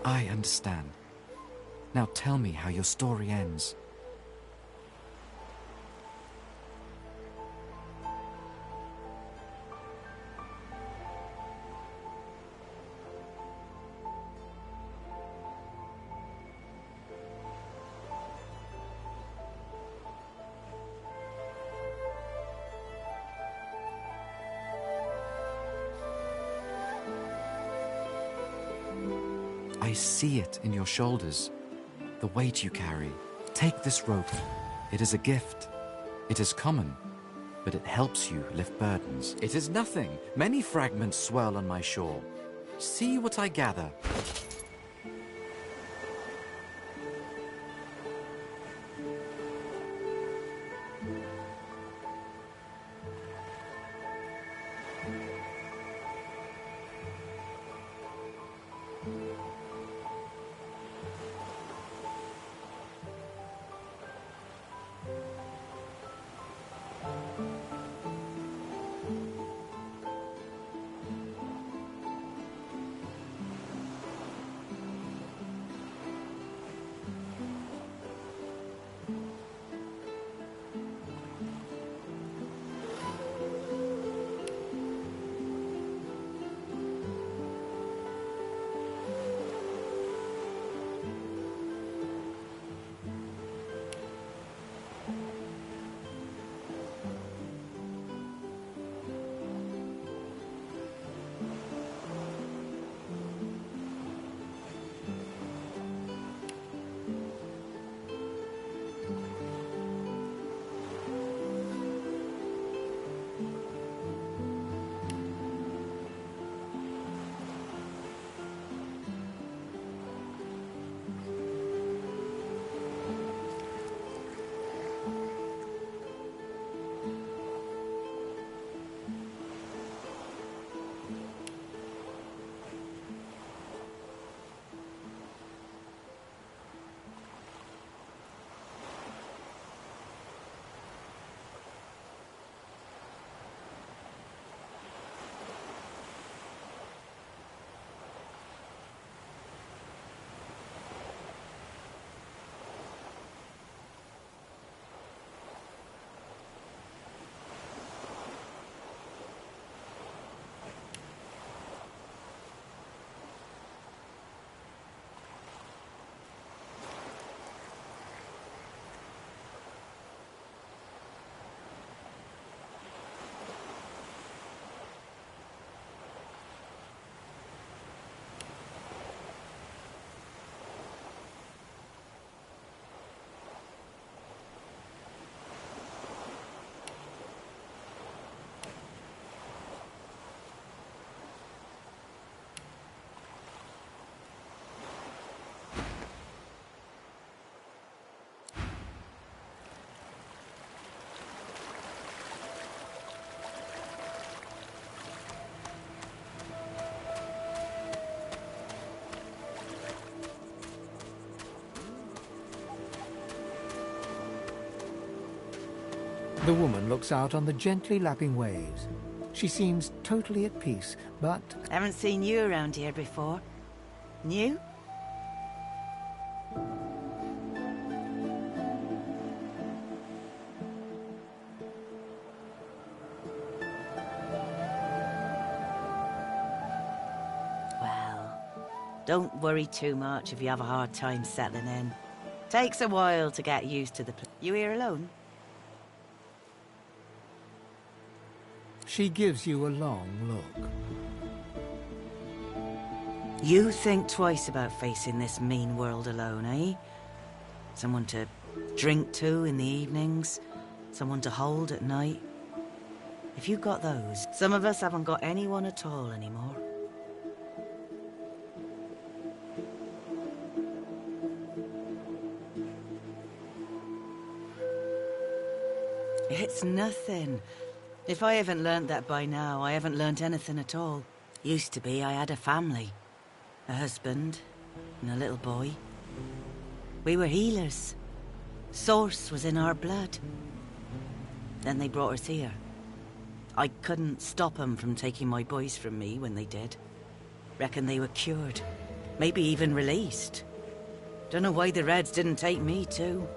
I understand. Now tell me how your story ends. I see it in your shoulders, the weight you carry. Take this rope. It is a gift. It is common, but it helps you lift burdens. It is nothing. Many fragments swirl on my shore. See what I gather. The woman looks out on the gently lapping waves. She seems totally at peace, but... Haven't seen you around here before. New? Well, don't worry too much if you have a hard time settling in. Takes a while to get used to the place. You here alone? She gives you a long look. You think twice about facing this mean world alone, eh? Someone to drink to in the evenings, someone to hold at night. If you got those, some of us haven't got anyone at all anymore. It's nothing. If I haven't learnt that by now, I haven't learnt anything at all. Used to be I had a family. A husband and a little boy. We were healers. Source was in our blood. Then they brought us here. I couldn't stop them from taking my boys from me when they did. Reckon they were cured. Maybe even released. Don't know why the Reds didn't take me too.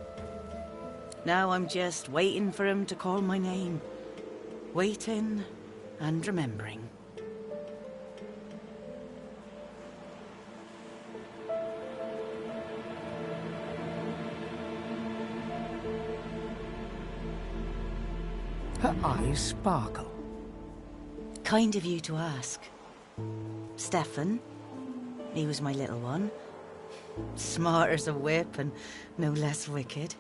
Now I'm just waiting for him to call my name. Waiting and remembering. Her eyes sparkle. Kind of you to ask. Stefan, he was my little one. Smart as a whip and no less wicked.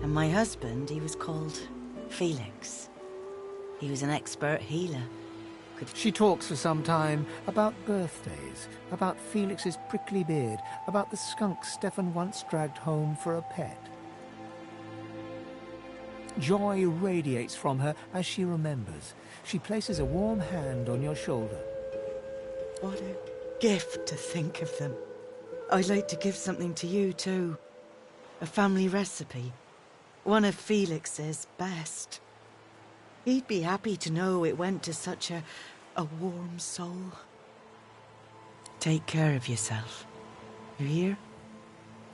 And my husband, he was called Felix. He was an expert healer. She talks for some time about birthdays, about Felix's prickly beard, about the skunk Stefan once dragged home for a pet. Joy radiates from her as she remembers. She places a warm hand on your shoulder. What a gift to think of them. I'd like to give something to you too. A family recipe. One of Felix's best. He'd be happy to know it went to such a warm soul. Take care of yourself. You hear?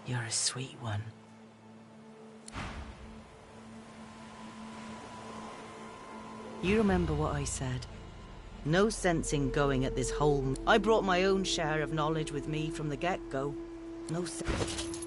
You're a sweet one. You remember what I said? No sense in going at this whole... I brought my own share of knowledge with me from the get-go. No sense.